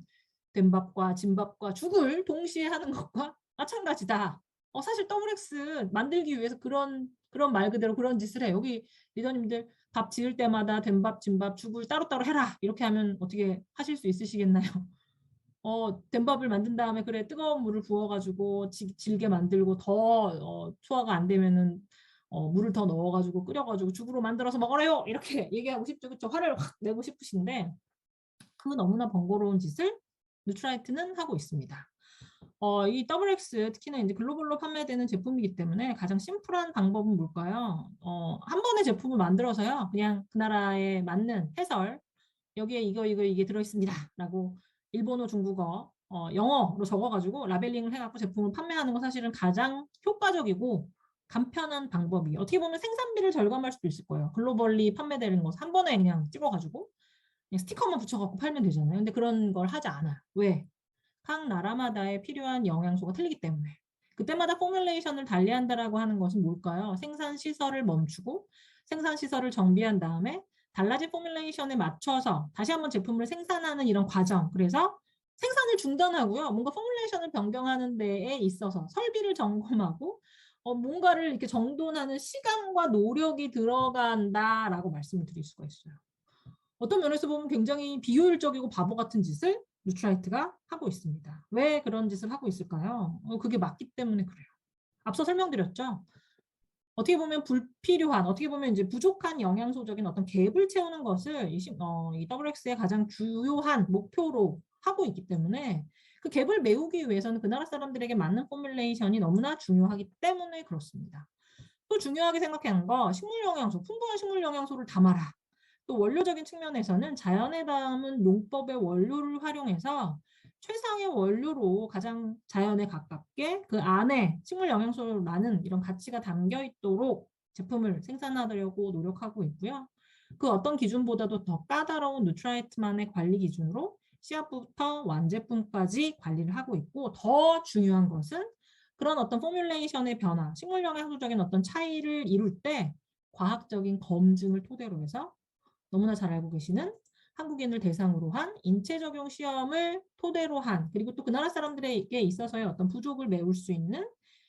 된밥과 진밥과 죽을 동시에 하는 것과 마찬가지다. 사실 WX 만들기 위해서 그런 말 그대로 그런 짓을 해. 여기 리더님들 밥 지을 때마다 된밥, 진밥, 죽을 따로따로 해라. 이렇게 하면 어떻게 하실 수 있으시겠나요? 된밥을 만든 다음에 그래 뜨거운 물을 부어가지고 질게 만들고 더 소화가 안 되면은 물을 더 넣어가지고 끓여가지고 죽으로 만들어서 먹어라요. 이렇게 얘기하고 싶죠, 그렇죠? 화를 확 내고 싶으신데 그 너무나 번거로운 짓을 누트라이트는 하고 있습니다. 이 WX 특히나 이제 글로벌로 판매되는 제품이기 때문에 가장 심플한 방법은 뭘까요? 한 번의 제품을 만들어서요. 그냥 그 나라에 맞는 해설, 여기에 이게 들어있습니다라고 일본어, 중국어, 영어로 적어가지고 라벨링을 해갖고 제품을 판매하는 건 사실은 가장 효과적이고 간편한 방법이에요. 어떻게 보면 생산비를 절감할 수도 있을 거예요. 글로벌리 판매되는 거 한 번에 그냥 찍어가지고 그냥 스티커만 붙여갖고 팔면 되잖아요. 근데 그런 걸 하지 않아. 왜? 각 나라마다의 필요한 영양소가 틀리기 때문에. 그때마다 포뮬레이션을 달리한다라고 하는 것은 뭘까요? 생산 시설을 멈추고 생산 시설을 정비한 다음에 달라진 포뮬레이션에 맞춰서 다시 한번 제품을 생산하는 이런 과정. 그래서 생산을 중단하고요. 뭔가 포뮬레이션을 변경하는 데에 있어서 설비를 점검하고 뭔가를 이렇게 정돈하는 시간과 노력이 들어간다라고 말씀을 드릴 수가 있어요. 어떤 면에서 보면 굉장히 비효율적이고 바보 같은 짓을 누트라이트가 하고 있습니다. 왜 그런 짓을 하고 있을까요? 그게 맞기 때문에 그래요. 앞서 설명드렸죠. 어떻게 보면 불필요한, 어떻게 보면 이제 부족한 영양소적인 어떤 갭을 채우는 것을 이 WX의 가장 주요한 목표로 하고 있기 때문에 그 갭을 메우기 위해서는 그 나라 사람들에게 맞는 포뮬레이션이 너무나 중요하기 때문에 그렇습니다. 또 중요하게 생각하는 거 식물 영양소, 풍부한 식물 영양소를 담아라. 또 원료적인 측면에서는 자연에 담은 농법의 원료를 활용해서 최상의 원료로 가장 자연에 가깝게 그 안에 식물 영양소라는 이런 가치가 담겨 있도록 제품을 생산하려고 노력하고 있고요. 그 어떤 기준보다도 더 까다로운 누트라이트만의 관리 기준으로 씨앗부터 완제품까지 관리를 하고 있고 더 중요한 것은 그런 어떤 포뮬레이션의 변화, 식물 영양소적인 어떤 차이를 이룰 때 과학적인 검증을 토대로 해서 너무나 잘 알고 계시는 한국인을 대상으로 한 인체 적용 시험을 토대로 한 그리고 또 그 나라 사람들에게 있어서의 어떤 부족을 메울 수 있는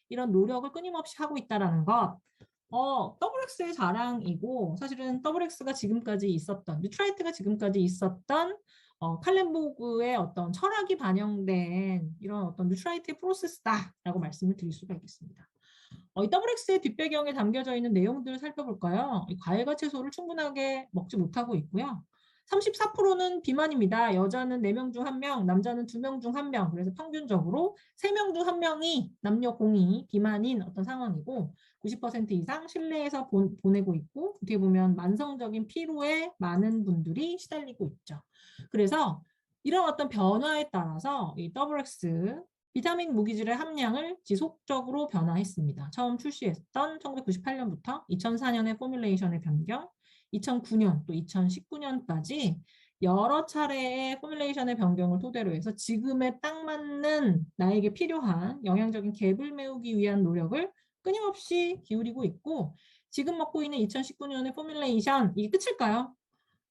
이런 노력을 끊임없이 하고 있다는 것. WX의 자랑이고 사실은 WX가 지금까지 있었던 뉴트라이트가 지금까지 있었던 칼렌보그의 어떤 철학이 반영된 이런 어떤 뉴트라이트의 프로세스다라고 말씀을 드릴 수가 있겠습니다. 이 WX의 뒷배경에 담겨져 있는 내용들을 살펴볼까요? 과일과 채소를 충분하게 먹지 못하고 있고요. 34%는 비만입니다. 여자는 4명 중 1명, 남자는 2명 중 1명. 그래서 평균적으로 3명 중 1명이 남녀 공이 비만인 어떤 상황이고 90% 이상 실내에서 보내고 있고 어떻게 보면 만성적인 피로에 많은 분들이 시달리고 있죠. 그래서 이런 어떤 변화에 따라서 이 WX 비타민 무기질의 함량을 지속적으로 변화했습니다. 처음 출시했던 1998년부터 2004년의 포뮬레이션의 변경, 2009년 또 2019년까지 여러 차례의 포뮬레이션의 변경을 토대로 해서 지금에 딱 맞는 나에게 필요한 영양적인 갭을 메우기 위한 노력을 끊임없이 기울이고 있고 지금 먹고 있는 2019년의 포뮬레이션 이게 끝일까요?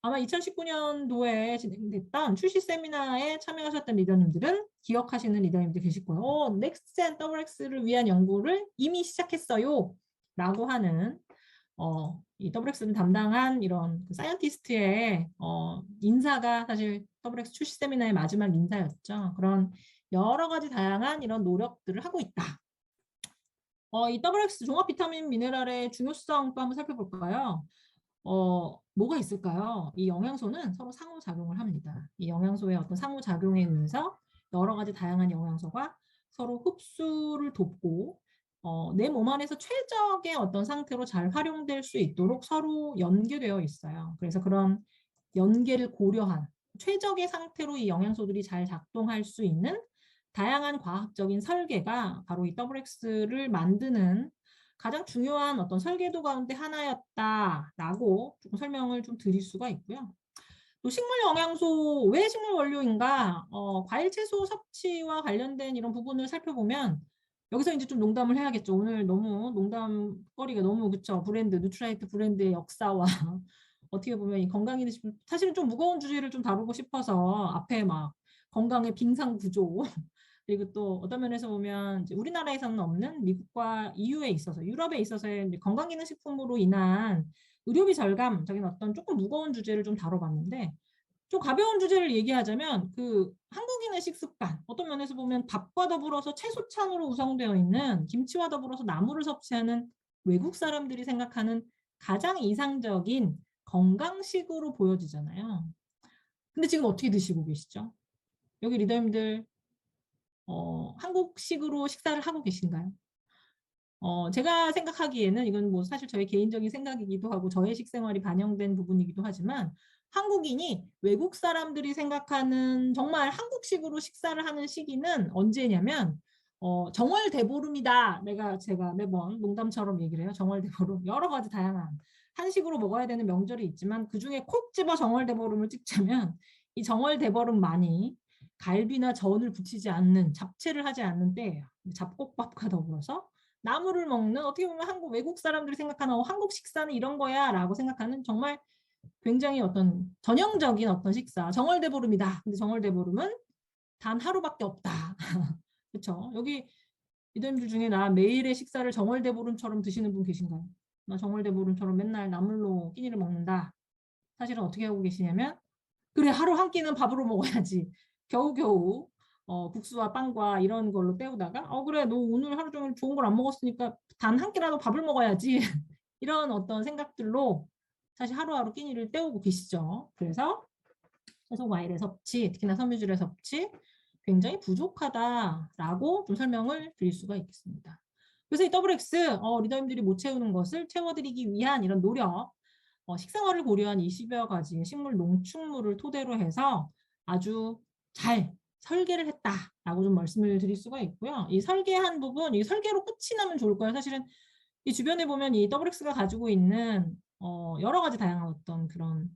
아마 2019년도에 진행됐던 출시 세미나에 참여하셨던 리더님들은 기억하시는 리더님들 계실 거예요. 넥스트젠 WX를 위한 연구를 이미 시작했어요. 라고 하는 이 WX를 담당한 이런 그 사이언티스트의 인사가 사실 WX 출시 세미나의 마지막 인사였죠. 그런 여러 가지 다양한 이런 노력들을 하고 있다. 이 WX 종합 비타민 미네랄의 중요성도 한번 살펴볼까요? 뭐가 있을까요? 이 영양소는 서로 상호작용을 합니다. 이 영양소의 어떤 상호작용에 의해서 여러 가지 다양한 영양소가 서로 흡수를 돕고 내 몸 안에서 최적의 어떤 상태로 잘 활용될 수 있도록 서로 연계되어 있어요. 그래서 그런 연계를 고려한 최적의 상태로 이 영양소들이 잘 작동할 수 있는 다양한 과학적인 설계가 바로 이 WX를 만드는 가장 중요한 어떤 설계도 가운데 하나였다라고 조금 설명을 좀 드릴 수가 있고요. 또 식물 영양소, 왜 식물 원료인가? 과일 채소 섭취와 관련된 이런 부분을 살펴보면 여기서 이제 좀 농담을 해야겠죠. 오늘 너무 농담거리가 너무 그쵸. 브랜드, 누트라이트 브랜드의 역사와 어떻게 보면 이 건강이 사실은 좀 무거운 주제를 좀 다루고 싶어서 앞에 막 건강의 빙상 구조 그리고 또 어떤 면에서 보면 이제 우리나라에서는 없는 미국과 EU에 있어서 유럽에 있어서의 건강기능식품으로 인한 의료비 절감적인 어떤 조금 무거운 주제를 좀 다뤄봤는데 좀 가벼운 주제를 얘기하자면 그 한국인의 식습관 어떤 면에서 보면 밥과 더불어서 채소찬으로 구성되어 있는 김치와 더불어서 나물을 섭취하는 외국 사람들이 생각하는 가장 이상적인 건강식으로 보여지잖아요. 근데 지금 어떻게 드시고 계시죠? 여기 리더님들 한국식으로 식사를 하고 계신가요? 제가 생각하기에는 이건 뭐 사실 저의 개인적인 생각이기도 하고 저의 식생활이 반영된 부분이기도 하지만 한국인이 외국 사람들이 생각하는 정말 한국식으로 식사를 하는 시기는 언제냐면 정월대보름이다. 제가 매번 농담처럼 얘기를 해요. 정월대보름. 여러 가지 다양한 한식으로 먹어야 되는 명절이 있지만 그중에 콕 집어 정월대보름을 찍자면 이 정월대보름만이 갈비나 전을 붙이지 않는 잡채를 하지 않는 때예요. 잡곡밥과 더불어서 나물을 먹는 어떻게 보면 한국 외국 사람들이 생각하는 한국 식사는 이런 거야 라고 생각하는 정말 굉장히 어떤 전형적인 어떤 식사 정월대보름이다. 근데 정월대보름은 단 하루밖에 없다. 그렇죠? 여기 이들들 중에 나 매일의 식사를 정월대보름처럼 드시는 분 계신가요? 나 정월대보름처럼 맨날 나물로 끼니를 먹는다. 사실은 어떻게 하고 계시냐면 그래 하루 한 끼는 밥으로 먹어야지. 겨우겨우 국수와 빵과 이런 걸로 때우다가 그래 너 오늘 하루 종일 좋은 걸 안 먹었으니까 단 한 끼라도 밥을 먹어야지. 이런 어떤 생각들로 사실 하루하루 끼니를 때우고 계시죠. 그래서 채소 과일의 섭취, 특히나 섬유질의 섭취 굉장히 부족하다라고 좀 설명을 드릴 수가 있겠습니다. 그래서 이 WX 리더님들이 못 채우는 것을 채워드리기 위한 이런 노력 식생활을 고려한 20여 가지의 식물 농축물을 토대로 해서 아주 잘 설계를 했다라고 좀 말씀을 드릴 수가 있고요. 이 설계한 부분, 이 설계로 끝이 나면 좋을 거예요. 사실은 이 주변에 보면 이 WX가 가지고 있는 여러 가지 다양한 어떤 그런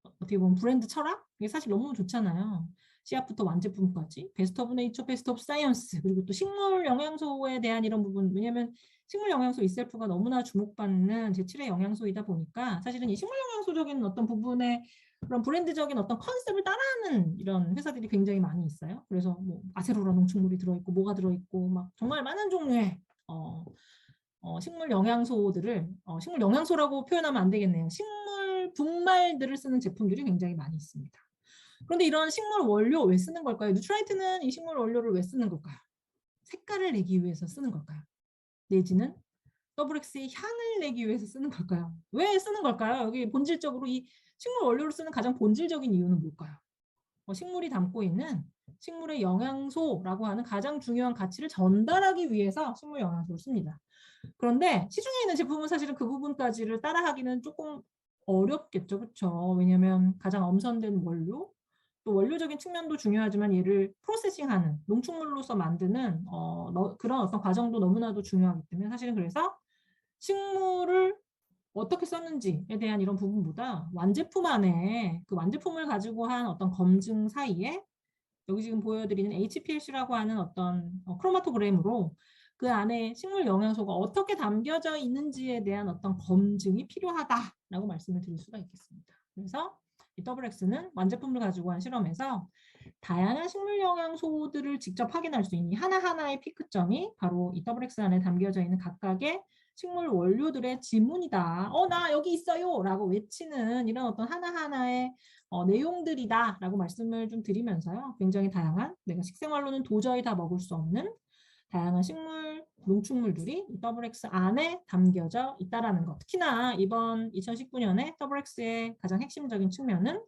어떻게 보면 브랜드 철학? 이게 사실 너무 좋잖아요. 씨앗부터 완제품까지 베스트 오브 네이처, 베스트 오브 사이언스 그리고 또 식물 영양소에 대한 이런 부분 왜냐하면 식물 영양소 이셀프가 너무나 주목받는 제7의 영양소이다 보니까 사실은 이 식물 영양소적인 어떤 부분에 그런 브랜드적인 어떤 컨셉을 따라하는 이런 회사들이 굉장히 많이 있어요. 그래서 뭐 아세로라 농축물이 들어있고 뭐가 들어있고 막 정말 많은 종류의 식물 영양소들을 식물 영양소라고 표현하면 안 되겠네요. 식물 분말들을 쓰는 제품들이 굉장히 많이 있습니다. 그런데 이런 식물 원료 왜 쓰는 걸까요? 누트라이트는 이 식물 원료를 왜 쓰는 걸까요? 색깔을 내기 위해서 쓰는 걸까요? 내지는 WX의 향을 내기 위해서 쓰는 걸까요? 왜 쓰는 걸까요? 여기 본질적으로 이 식물 원료를 쓰는 가장 본질적인 이유는 뭘까요? 식물이 담고 있는 식물의 영양소라고 하는 가장 중요한 가치를 전달하기 위해서 식물 영양소를 씁니다. 그런데 시중에 있는 제품은 사실은 그 부분까지를 따라하기는 조금 어렵겠죠. 그렇죠? 왜냐하면 가장 엄선된 원료, 또 원료적인 측면도 중요하지만 얘를 프로세싱하는 농축물로서 만드는 그런 어떤 과정도 너무나도 중요하기 때문에 사실은 그래서 식물을 어떻게 썼는지에 대한 이런 부분보다 완제품 안에 그 완제품을 가지고 한 어떤 검증 사이에 여기 지금 보여드리는 HPLC라고 하는 어떤 크로마토그램으로 그 안에 식물 영양소가 어떻게 담겨져 있는지에 대한 어떤 검증이 필요하다라고 말씀을 드릴 수가 있겠습니다. 그래서 이 WX는 완제품을 가지고 한 실험에서 다양한 식물 영양소들을 직접 확인할 수 있는 하나하나의 피크점이 바로 이 WX 안에 담겨져 있는 각각의 식물 원료들의 지문이다. 나 여기 있어요! 라고 외치는 이런 어떤 하나하나의 내용들이다라고 말씀을 좀 드리면서요. 굉장히 다양한 내가 식생활로는 도저히 다 먹을 수 없는 다양한 식물, 농축물들이 이 WX 안에 담겨져 있다라는 것. 특히나 이번 2019년에 WX의 가장 핵심적인 측면은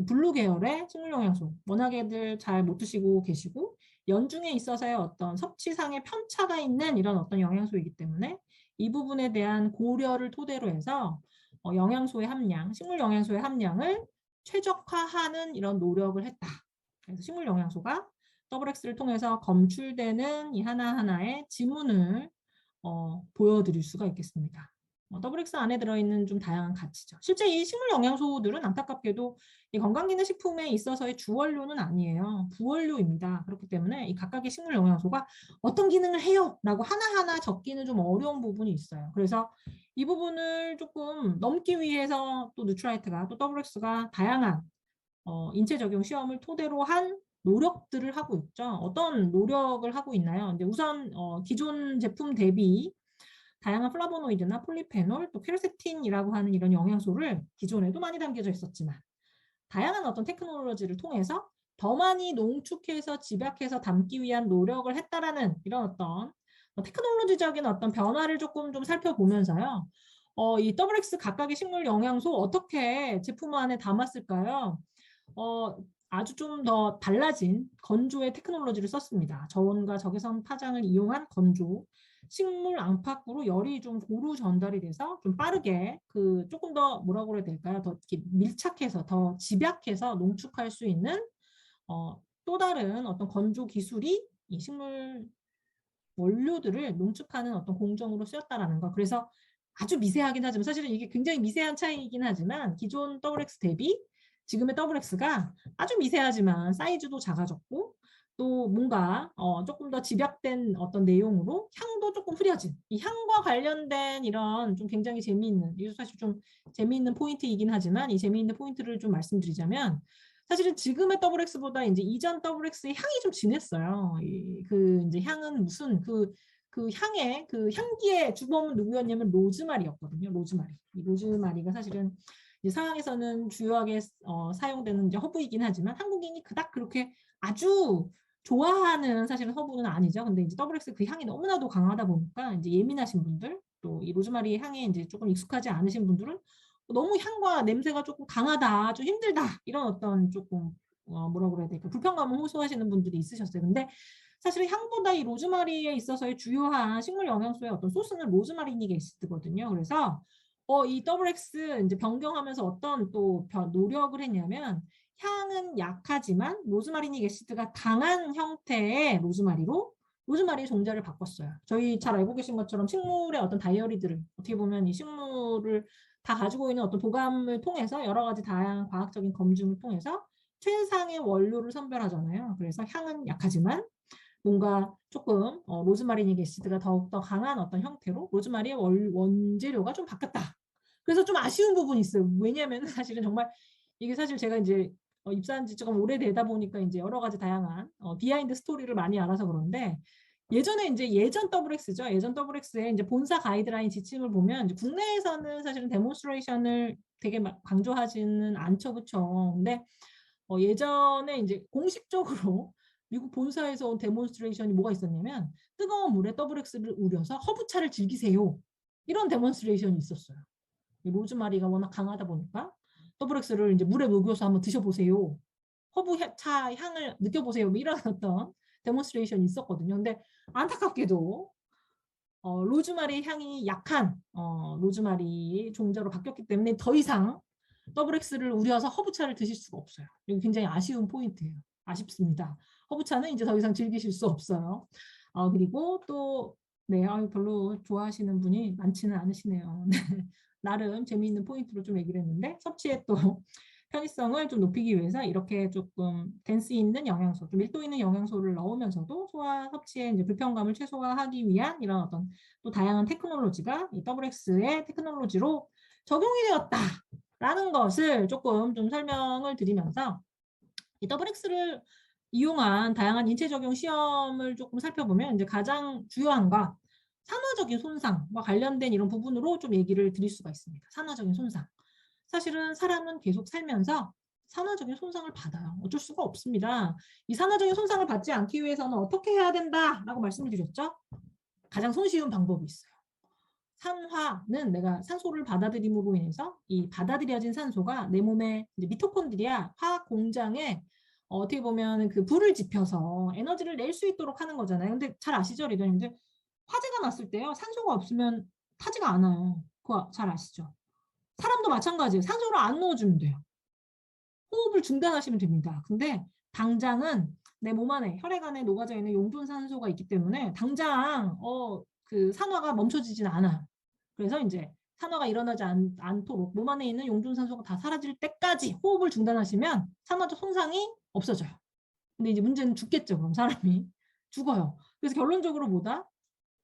블루 계열의 식물 영양소, 워낙에들 잘 못 드시고 계시고 연중에 있어서의 어떤 섭취상의 편차가 있는 이런 어떤 영양소이기 때문에 이 부분에 대한 고려를 토대로 해서 영양소의 함량, 식물 영양소의 함량을 최적화하는 이런 노력을 했다. 그래서 식물 영양소가 WX를 통해서 검출되는 이 하나하나의 지문을 보여드릴 수가 있겠습니다. WX 안에 들어있는 좀 다양한 가치죠. 실제 이 식물 영양소들은 안타깝게도 이 건강기능식품에 있어서의 주원료는 아니에요. 부원료입니다. 그렇기 때문에 이 각각의 식물 영양소가 어떤 기능을 해요? 라고 하나하나 적기는 좀 어려운 부분이 있어요. 그래서 이 부분을 조금 넘기 위해서 또 누트라이트가 또 WX가 다양한 인체 적용 시험을 토대로 한 노력들을 하고 있죠. 어떤 노력을 하고 있나요? 근데 우선 기존 제품 대비 다양한 플라보노이드나 폴리페놀, 또 퀘르세틴이라고 하는 이런 영양소를 기존에도 많이 담겨져 있었지만 다양한 어떤 테크놀로지를 통해서 더 많이 농축해서 집약해서 담기 위한 노력을 했다라는 이런 어떤 테크놀로지적인 어떤 변화를 조금 좀 살펴보면서요. 이 WX 각각의 식물 영양소 어떻게 제품 안에 담았을까요? 아주 좀 더 달라진 건조의 테크놀로지를 썼습니다. 저온과 적외선 파장을 이용한 건조. 식물 안팎으로 열이 좀 고루 전달이 돼서 좀 빠르게 그 조금 더 뭐라고 그래야 될까요? 더 이렇게 밀착해서 더 집약해서 농축할 수 있는 또 다른 어떤 건조 기술이 이 식물 원료들을 농축하는 어떤 공정으로 쓰였다라는 거. 그래서 아주 미세하긴 하지만 사실은 이게 굉장히 미세한 차이이긴 하지만 기존 WX 대비 지금의 WX가 아주 미세하지만 사이즈도 작아졌고 또 뭔가 조금 더 집약된 어떤 내용으로 향도 조금 흐려진 이 향과 관련된 이런 좀 굉장히 재미있는 이게 사실 좀 재미있는 포인트이긴 하지만 이 재미있는 포인트를 좀 말씀드리자면 사실은 지금의 WX보다 이제 이전 WX의 향이 좀 진했어요. 그 이제 향은 무슨 그 향의 그 향기의 주범은 누구였냐면 로즈마리였거든요. 로즈마리. 이 로즈마리가 사실은 이제 서양에서는 주요하게 사용되는 이제 허브이긴 하지만 한국인이 그닥 그렇게 아주 좋아하는 사실은 허브는 아니죠. 근데 이제 WX 그 향이 너무나도 강하다 보니까 이제 예민하신 분들 또 이 로즈마리 향에 이제 조금 익숙하지 않으신 분들은 너무 향과 냄새가 조금 강하다, 좀 힘들다 이런 어떤 조금 뭐라고 그래야 될까 불편감을 호소하시는 분들이 있으셨어요. 근데 사실 향보다 이 로즈마리에 있어서의 주요한 식물 영양소의 어떤 소스는 로즈마리닉 애시드거든요. 그래서 이 WX 이제 변경하면서 어떤 또 노력을 했냐면 향은 약하지만 로즈마리닉 애시드가 강한 형태의 로즈마리의 종자를 바꿨어요. 저희 잘 알고 계신 것처럼 식물의 어떤 다이어리들을 어떻게 보면 이 식물을 다 가지고 있는 어떤 도감을 통해서 여러 가지 다양한 과학적인 검증을 통해서 최상의 원료를 선별하잖아요. 그래서 향은 약하지만 뭔가 조금 로즈마리닉 애시드가 더욱더 강한 어떤 형태로 로즈마리의 원재료가 좀 바뀌었다. 그래서 좀 아쉬운 부분이 있어요. 왜냐하면 사실은 정말 이게 사실 제가 이제 입사한 지 조금 오래되다 보니까 이제 여러 가지 다양한 비하인드 스토리를 많이 알아서 그런데 예전에 이제 예전 WX죠. 예전 WX의 이제 본사 가이드라인 지침을 보면 이제 국내에서는 사실은 데몬스트레이션을 되게 막 강조하지는 않죠, 그렇죠. 근데 예전에 이제 공식적으로 미국 본사에서 온 데몬스트레이션이 뭐가 있었냐면 뜨거운 물에 WX를 우려서 허브차를 즐기세요. 이런 데몬스트레이션이 있었어요. 이 로즈마리가 워낙 강하다 보니까 더블엑스를 이제 물에 녹여서 한번 드셔보세요. 허브차 향을 느껴보세요. 뭐 이런 어떤 데몬스트레이션이 있었거든요. 근데 안타깝게도 로즈마리 향이 약한 로즈마리 종자로 바뀌었기 때문에 더 이상 더블엑스를 우려서 허브차를 드실 수가 없어요. 이거 굉장히 아쉬운 포인트예요. 아쉽습니다. 허브차는 이제 더 이상 즐기실 수 없어요. 그리고 또 네, 별로 좋아하시는 분이 많지는 않으시네요. 나름 재미있는 포인트로 좀 얘기를 했는데 섭취의 또 편의성을 좀 높이기 위해서 이렇게 조금 댄스 있는 영양소, 좀 밀도 있는 영양소를 넣으면서도 소화 섭취의 이제 불편감을 최소화하기 위한 이런 어떤 또 다양한 테크놀로지가 이 WX의 테크놀로지로 적용이 되었다라는 것을 조금 좀 설명을 드리면서 이 WX를 이용한 다양한 인체 적용 시험을 조금 살펴보면 이제 가장 주요한 것 산화적인 손상과 관련된 이런 부분으로 좀 얘기를 드릴 수가 있습니다. 산화적인 손상. 사실은 사람은 계속 살면서 산화적인 손상을 받아요. 어쩔 수가 없습니다. 이 산화적인 손상을 받지 않기 위해서는 어떻게 해야 된다라고 말씀을 드렸죠? 가장 손쉬운 방법이 있어요. 산화는 내가 산소를 받아들임으로 인해서 이 받아들여진 산소가 내 몸의 이제 미토콘드리아 화학 공장에 어떻게 보면 그 불을 지펴서 에너지를 낼 수 있도록 하는 거잖아요. 근데 잘 아시죠, 리더님들? 화재가 났을 때요, 산소가 없으면 타지가 않아요. 그거 잘 아시죠? 사람도 마찬가지예요. 산소를 안 넣어주면 돼요. 호흡을 중단하시면 됩니다. 근데 당장은 내 몸 안에 혈액 안에 녹아져 있는 용존산소가 있기 때문에 당장 그 산화가 멈춰지진 않아요. 그래서 이제 산화가 일어나지 않도록 몸 안에 있는 용존산소가 다 사라질 때까지 호흡을 중단하시면 산화적 손상이 없어져요. 근데 이제 문제는 죽겠죠. 그럼 사람이 죽어요. 그래서 결론적으로 뭐다?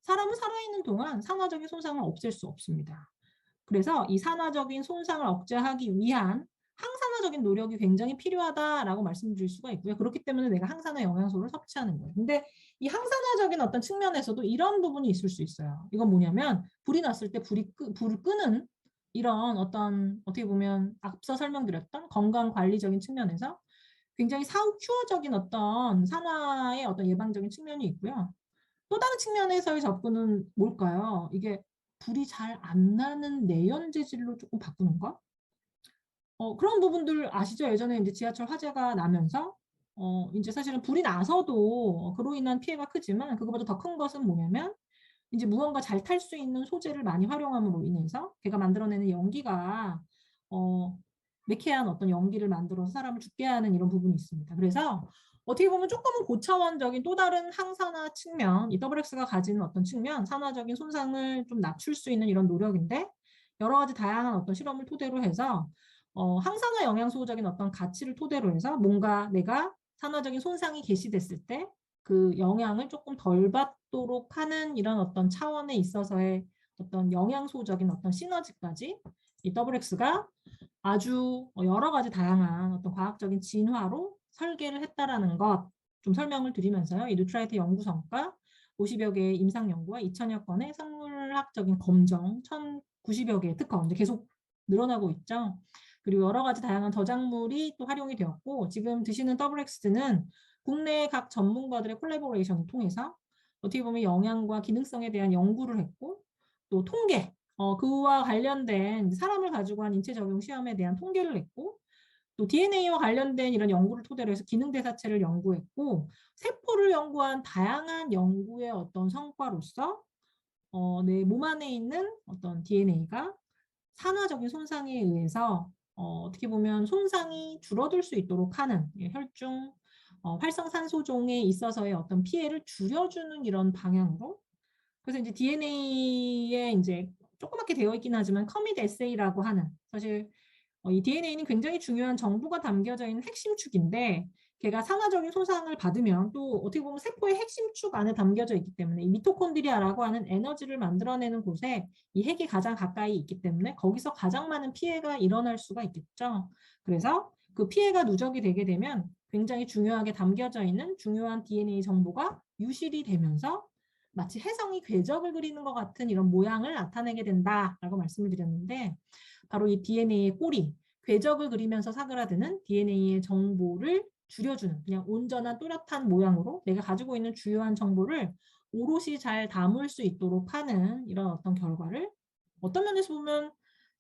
사람은 살아있는 동안 산화적인 손상을 없앨 수 없습니다. 그래서 이 산화적인 손상을 억제하기 위한 항산화적인 노력이 굉장히 필요하다라고 말씀드릴 수가 있고요. 그렇기 때문에 내가 항산화 영양소를 섭취하는 거예요. 근데 이 항산화적인 어떤 측면에서도 이런 부분이 있을 수 있어요. 이건 뭐냐면 불이 났을 때 불을 끄는 이런 어떤 어떻게 보면 앞서 설명드렸던 건강관리적인 측면에서 굉장히 사후큐어적인 어떤 산화의 어떤 예방적인 측면이 있고요. 또 다른 측면에서의 접근은 뭘까요? 이게 불이 잘 안 나는 내연 재질로 조금 바꾸는 거? 그런 부분들 아시죠? 예전에 이제 지하철 화재가 나면서 이제 사실은 불이 나서도 그로 인한 피해가 크지만 그거보다 더 큰 것은 뭐냐면 이제 무언가 잘 탈 수 있는 소재를 많이 활용함으로 인해서 걔가 만들어내는 연기가 어, 매캐한 어떤 연기를 만들어서 사람을 죽게 하는 이런 부분이 있습니다. 그래서 어떻게 보면 조금은 고차원적인 또 다른 항산화 측면, 이 WX가 가지는 어떤 측면, 산화적인 손상을 좀 낮출 수 있는 이런 노력인데 여러 가지 다양한 어떤 실험을 토대로 해서 항산화 영양소적인 어떤 가치를 토대로 해서 뭔가 내가 산화적인 손상이 개시됐을 때 그 영향을 조금 덜 받도록 하는 이런 어떤 차원에 있어서의 어떤 영양소적인 어떤 시너지까지 이 WX가 아주 여러 가지 다양한 어떤 과학적인 진화로 설계를 했다라는 것 좀 설명을 드리면서요. 이 뉴트라이트 연구 성과 50여 개의 임상 연구와 2천여 건의 생물학적인 검정, 1,090여 개의 특허 이제 계속 늘어나고 있죠. 그리고 여러 가지 다양한 저작물이 또 활용이 되었고 지금 드시는 WX는 국내 각 전문가들의 콜라보레이션을 통해서 어떻게 보면 영양과 기능성에 대한 연구를 했고 또 통계, 그와 관련된 사람을 가지고 한 인체 적용 시험에 대한 통계를 냈고 또 DNA와 관련된 이런 연구를 토대로 해서 기능 대사체를 연구했고 세포를 연구한 다양한 연구의 어떤 성과로서 내 몸 안에 있는 어떤 DNA가 산화적인 손상에 의해서 어떻게 보면 손상이 줄어들 수 있도록 하는 혈중 활성산소종에 있어서의 어떤 피해를 줄여주는 이런 방향으로 그래서 이제 DNA에 이제 조그맣게 되어 있긴 하지만 커밋 에세이라고 하는 사실 이 DNA는 굉장히 중요한 정보가 담겨져 있는 핵심 축인데 걔가 산화적인 손상을 받으면 또 어떻게 보면 세포의 핵심 축 안에 담겨져 있기 때문에 이 미토콘드리아라고 하는 에너지를 만들어내는 곳에 이 핵이 가장 가까이 있기 때문에 거기서 가장 많은 피해가 일어날 수가 있겠죠. 그래서 그 피해가 누적이 되게 되면 굉장히 중요하게 담겨져 있는 중요한 DNA 정보가 유실이 되면서 마치 혜성이 궤적을 그리는 것 같은 이런 모양을 나타내게 된다라고 말씀을 드렸는데 바로 이 DNA의 꼬리, 궤적을 그리면서 사그라드는 DNA의 정보를 줄여주는 그냥 온전한 또렷한 모양으로 내가 가지고 있는 주요한 정보를 오롯이 잘 담을 수 있도록 하는 이런 어떤 결과를 어떤 면에서 보면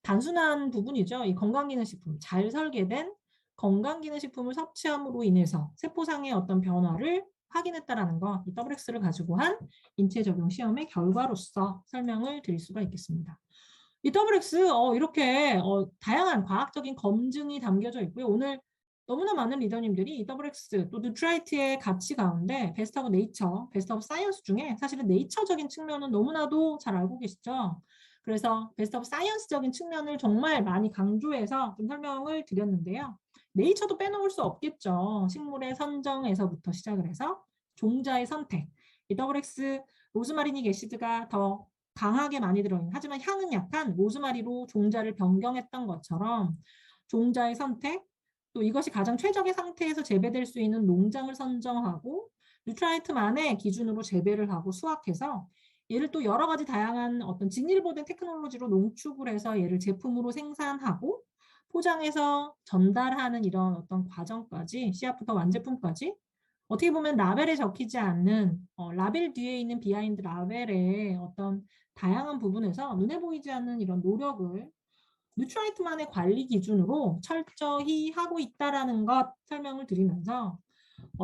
단순한 부분이죠. 이 건강기능식품, 잘 설계된 건강기능식품을 섭취함으로 인해서 세포상의 어떤 변화를 확인했다라는 거, 이 WX를 가지고 한 인체 적용 시험의 결과로서 설명을 드릴 수가 있겠습니다. 이 WX 이렇게 다양한 과학적인 검증이 담겨져 있고요. 오늘 너무나 많은 리더님들이 이 WX 또 뉴트라이트의 가치 가운데 베스트 오브 네이처, 베스트 오브 사이언스 중에 사실은 네이처적인 측면은 너무나도 잘 알고 계시죠. 그래서 베스트 오브 사이언스적인 측면을 정말 많이 강조해서 좀 설명을 드렸는데요. 네이처도 빼놓을 수 없겠죠. 식물의 선정에서부터 시작을 해서 종자의 선택, 이 WX 로즈마리닉 애시드가 더 강하게 많이 들어있는, 하지만 향은 약한 로즈마리로 종자를 변경했던 것처럼 종자의 선택, 또 이것이 가장 최적의 상태에서 재배될 수 있는 농장을 선정하고 뉴트라이트만의 기준으로 재배를 하고 수확해서 얘를 또 여러 가지 다양한 어떤 직일보된 테크놀로지로 농축을 해서 얘를 제품으로 생산하고 포장해서 전달하는 이런 어떤 과정까지, 씨앗부터 완제품까지 어떻게 보면 라벨에 적히지 않는 라벨 뒤에 있는 비하인드 라벨의 어떤 다양한 부분에서 눈에 보이지 않는 이런 노력을 뉴트라이트만의 관리 기준으로 철저히 하고 있다라는 것 설명을 드리면서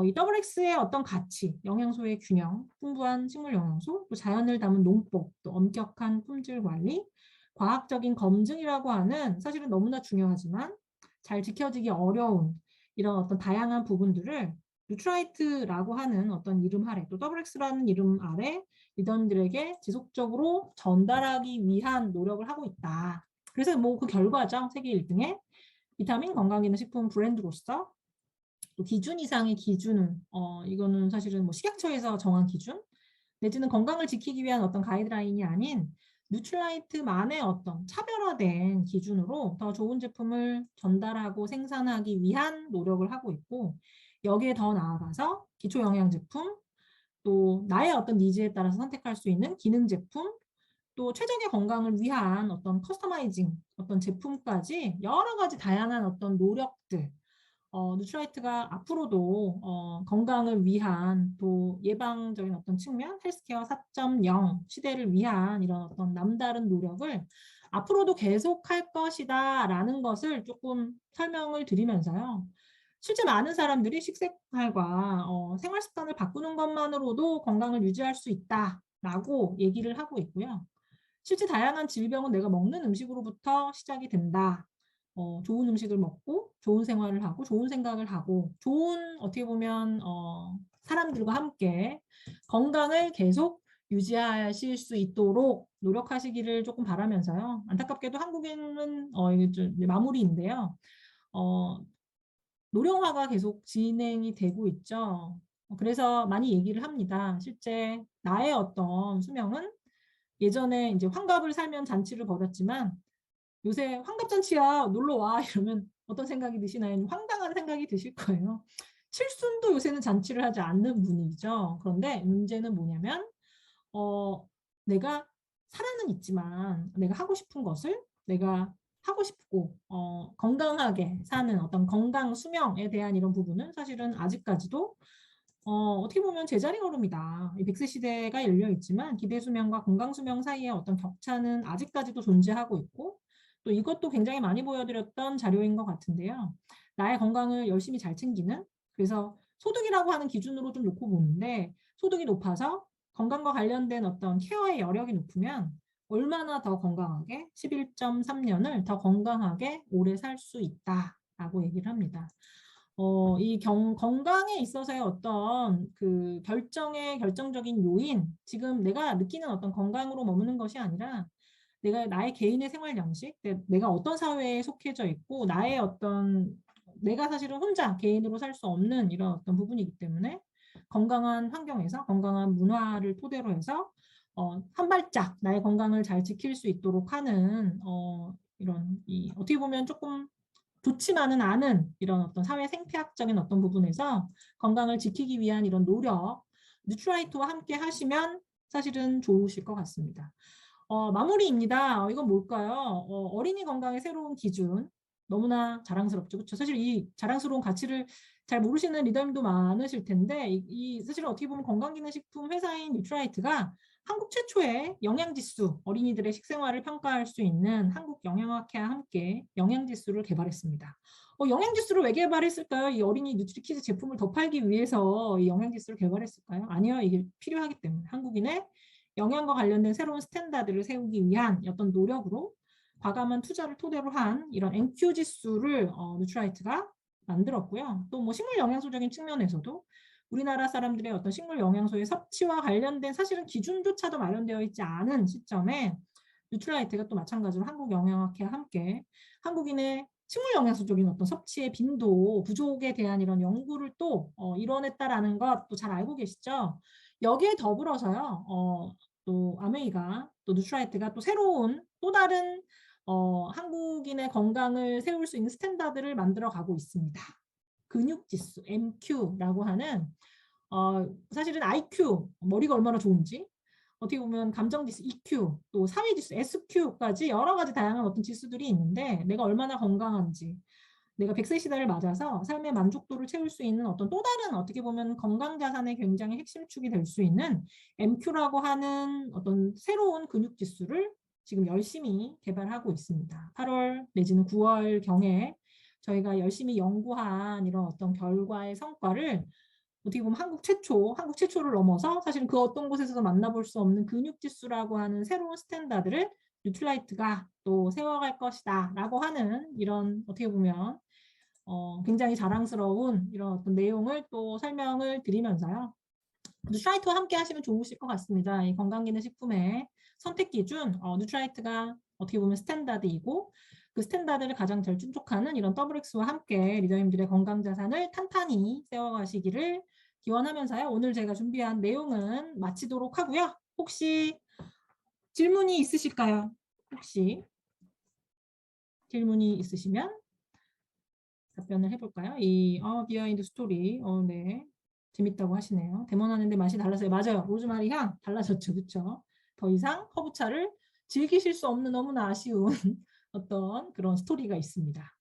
이 WX의 어떤 가치, 영양소의 균형, 풍부한 식물 영양소, 또 자연을 담은 농법, 또 엄격한 품질 관리, 과학적인 검증이라고 하는 사실은 너무나 중요하지만 잘 지켜지기 어려운 이런 어떤 다양한 부분들을 뉴트라이트라고 하는 어떤 이름 아래, 또 WX라는 이름 아래 리더들에게 지속적으로 전달하기 위한 노력을 하고 있다. 그래서 뭐 그 결과죠. 세계 1등의 비타민 건강기능식품 브랜드로서 또 기준 이상의 기준은 이거는 사실은 뭐 식약처에서 정한 기준 내지는 건강을 지키기 위한 어떤 가이드라인이 아닌 뉴트라이트만의 어떤 차별화된 기준으로 더 좋은 제품을 전달하고 생산하기 위한 노력을 하고 있고 여기에 더 나아가서 기초 영양 제품 또 나의 어떤 니즈에 따라서 선택할 수 있는 기능 제품 또 최적의 건강을 위한 어떤 커스터마이징 어떤 제품까지 여러 가지 다양한 어떤 노력들 뉴트라이트가 앞으로도 건강을 위한 또 예방적인 어떤 측면 헬스케어 4.0 시대를 위한 이런 어떤 남다른 노력을 앞으로도 계속할 것이다라는 것을 조금 설명을 드리면서요. 실제 많은 사람들이 식생활과 생활 습관을 바꾸는 것만으로도 건강을 유지할 수 있다라고 얘기를 하고 있고요. 실제 다양한 질병은 내가 먹는 음식으로부터 시작이 된다. 좋은 음식을 먹고 좋은 생활을 하고 좋은 생각을 하고 좋은 어떻게 보면 사람들과 함께 건강을 계속 유지하실 수 있도록 노력하시기를 조금 바라면서요. 안타깝게도 한국에는 이게 좀 마무리인데요. 어, 노령화가 계속 진행이 되고 있죠. 그래서 많이 얘기를 합니다. 실제 나의 어떤 수명은 예전에 이제 환갑을 살면 잔치를 벌였지만 요새 환갑잔치야 놀러 와 이러면 어떤 생각이 드시나요? 황당한 생각이 드실 거예요. 칠순도 요새는 잔치를 하지 않는 분위기죠. 그런데 문제는 뭐냐면 내가 살아는 있지만 내가 하고 싶은 것을 내가 하고 싶고 건강하게 사는 어떤 건강 수명에 대한 이런 부분은 사실은 아직까지도 어떻게 보면 제자리 걸음이다. 이 100세 시대가 열려 있지만 기대 수명과 건강 수명 사이에 어떤 격차는 아직까지도 존재하고 있고 또 이것도 굉장히 많이 보여드렸던 자료인 것 같은데요. 나의 건강을 열심히 잘 챙기는 그래서 소득이라고 하는 기준으로 좀 놓고 보는데 소득이 높아서 건강과 관련된 어떤 케어의 여력이 높으면 얼마나 더 건강하게 11.3년을 더 건강하게 오래 살 수 있다라고 얘기를 합니다. 이 건강에 있어서의 어떤 그 결정의 결정적인 요인, 지금 내가 느끼는 어떤 건강으로 머무는 것이 아니라 내가 나의 개인의 생활 양식, 내가 어떤 사회에 속해져 있고 나의 어떤 내가 사실은 혼자 개인으로 살 수 없는 이런 어떤 부분이기 때문에 건강한 환경에서 건강한 문화를 토대로 해서 한 발짝 나의 건강을 잘 지킬 수 있도록 하는 이런 어떻게 보면 조금 좋지만은 않은 이런 어떤 사회 생태학적인 어떤 부분에서 건강을 지키기 위한 이런 노력, 뉴트라이트와 함께 하시면 사실은 좋으실 것 같습니다. 마무리입니다. 이건 뭘까요? 어린이 건강의 새로운 기준. 너무나 자랑스럽죠. 그렇죠? 사실 이 자랑스러운 가치를 잘 모르시는 리더님도 많으실 텐데 사실은 어떻게 보면 건강기능식품 회사인 뉴트라이트가 한국 최초의 영양지수, 어린이들의 식생활을 평가할 수 있는 한국 영양학회와 함께 영양지수를 개발했습니다. 영양지수를 왜 개발했을까요? 이 어린이 뉴트리키즈 제품을 더 팔기 위해서 이 영양지수를 개발했을까요? 아니요, 이게 필요하기 때문에 한국인의 영양과 관련된 새로운 스탠다드를 세우기 위한 어떤 노력으로 과감한 투자를 토대로 한 이런 NQ 지수를 뉴트라이트가 만들었고요. 또 뭐 식물 영양소적인 측면에서도 우리나라 사람들의 어떤 식물 영양소의 섭취와 관련된 사실은 기준조차도 마련되어 있지 않은 시점에 뉴트라이트가 또 마찬가지로 한국영양학회와 함께 한국인의 식물 영양소적인 어떤 섭취의 빈도 부족에 대한 이런 연구를 또 이뤄냈다라는 것 또 잘 알고 계시죠? 여기에 더불어서요, 또 아메이가 또 뉴트라이트가 또 새로운 또 다른 한국인의 건강을 세울 수 있는 스탠다드를 만들어 가고 있습니다. 근육지수 MQ라고 하는 사실은 IQ 머리가 얼마나 좋은지 어떻게 보면 감정지수 EQ 또 사회지수 SQ까지 여러 가지 다양한 어떤 지수들이 있는데 내가 얼마나 건강한지 내가 100세 시대를 맞아서 삶의 만족도를 채울 수 있는 어떤 또 다른 어떻게 보면 건강 자산의 굉장히 핵심축이 될 수 있는 MQ라고 하는 어떤 새로운 근육 지수를 지금 열심히 개발하고 있습니다. 8월 내지는 9월 경에 저희가 열심히 연구한 이런 어떤 결과의 성과를 어떻게 보면 한국 최초를 넘어서 사실은 그 어떤 곳에서도 만나볼 수 없는 근육 지수라고 하는 새로운 스탠다드를 뉴트라이트가 또 세워갈 것이다 라고 하는 이런 어떻게 보면 굉장히 자랑스러운 이런 어떤 내용을 또 설명을 드리면서요. 뉴트라이트와 함께 하시면 좋으실 것 같습니다. 이 건강기능식품의 선택 기준, 뉴트라이트가 어떻게 보면 스탠다드이고 그 스탠다드를 가장 잘 충족하는 이런 WX와 함께 리더님들의 건강 자산을 탄탄히 세워가시기를 기원하면서요. 오늘 제가 준비한 내용은 마치도록 하고요. 혹시 질문이 있으실까요? 혹시 질문이 있으시면 답변을 해볼까요? 이 비하인드 스토리, 네, 재밌다고 하시네요. 데몬하는데 맛이 달라서요. 맞아요. 로즈마리 향 달라졌죠, 그렇죠? 더 이상 허브차를 즐기실 수 없는 너무나 아쉬운 어떤 그런 스토리가 있습니다.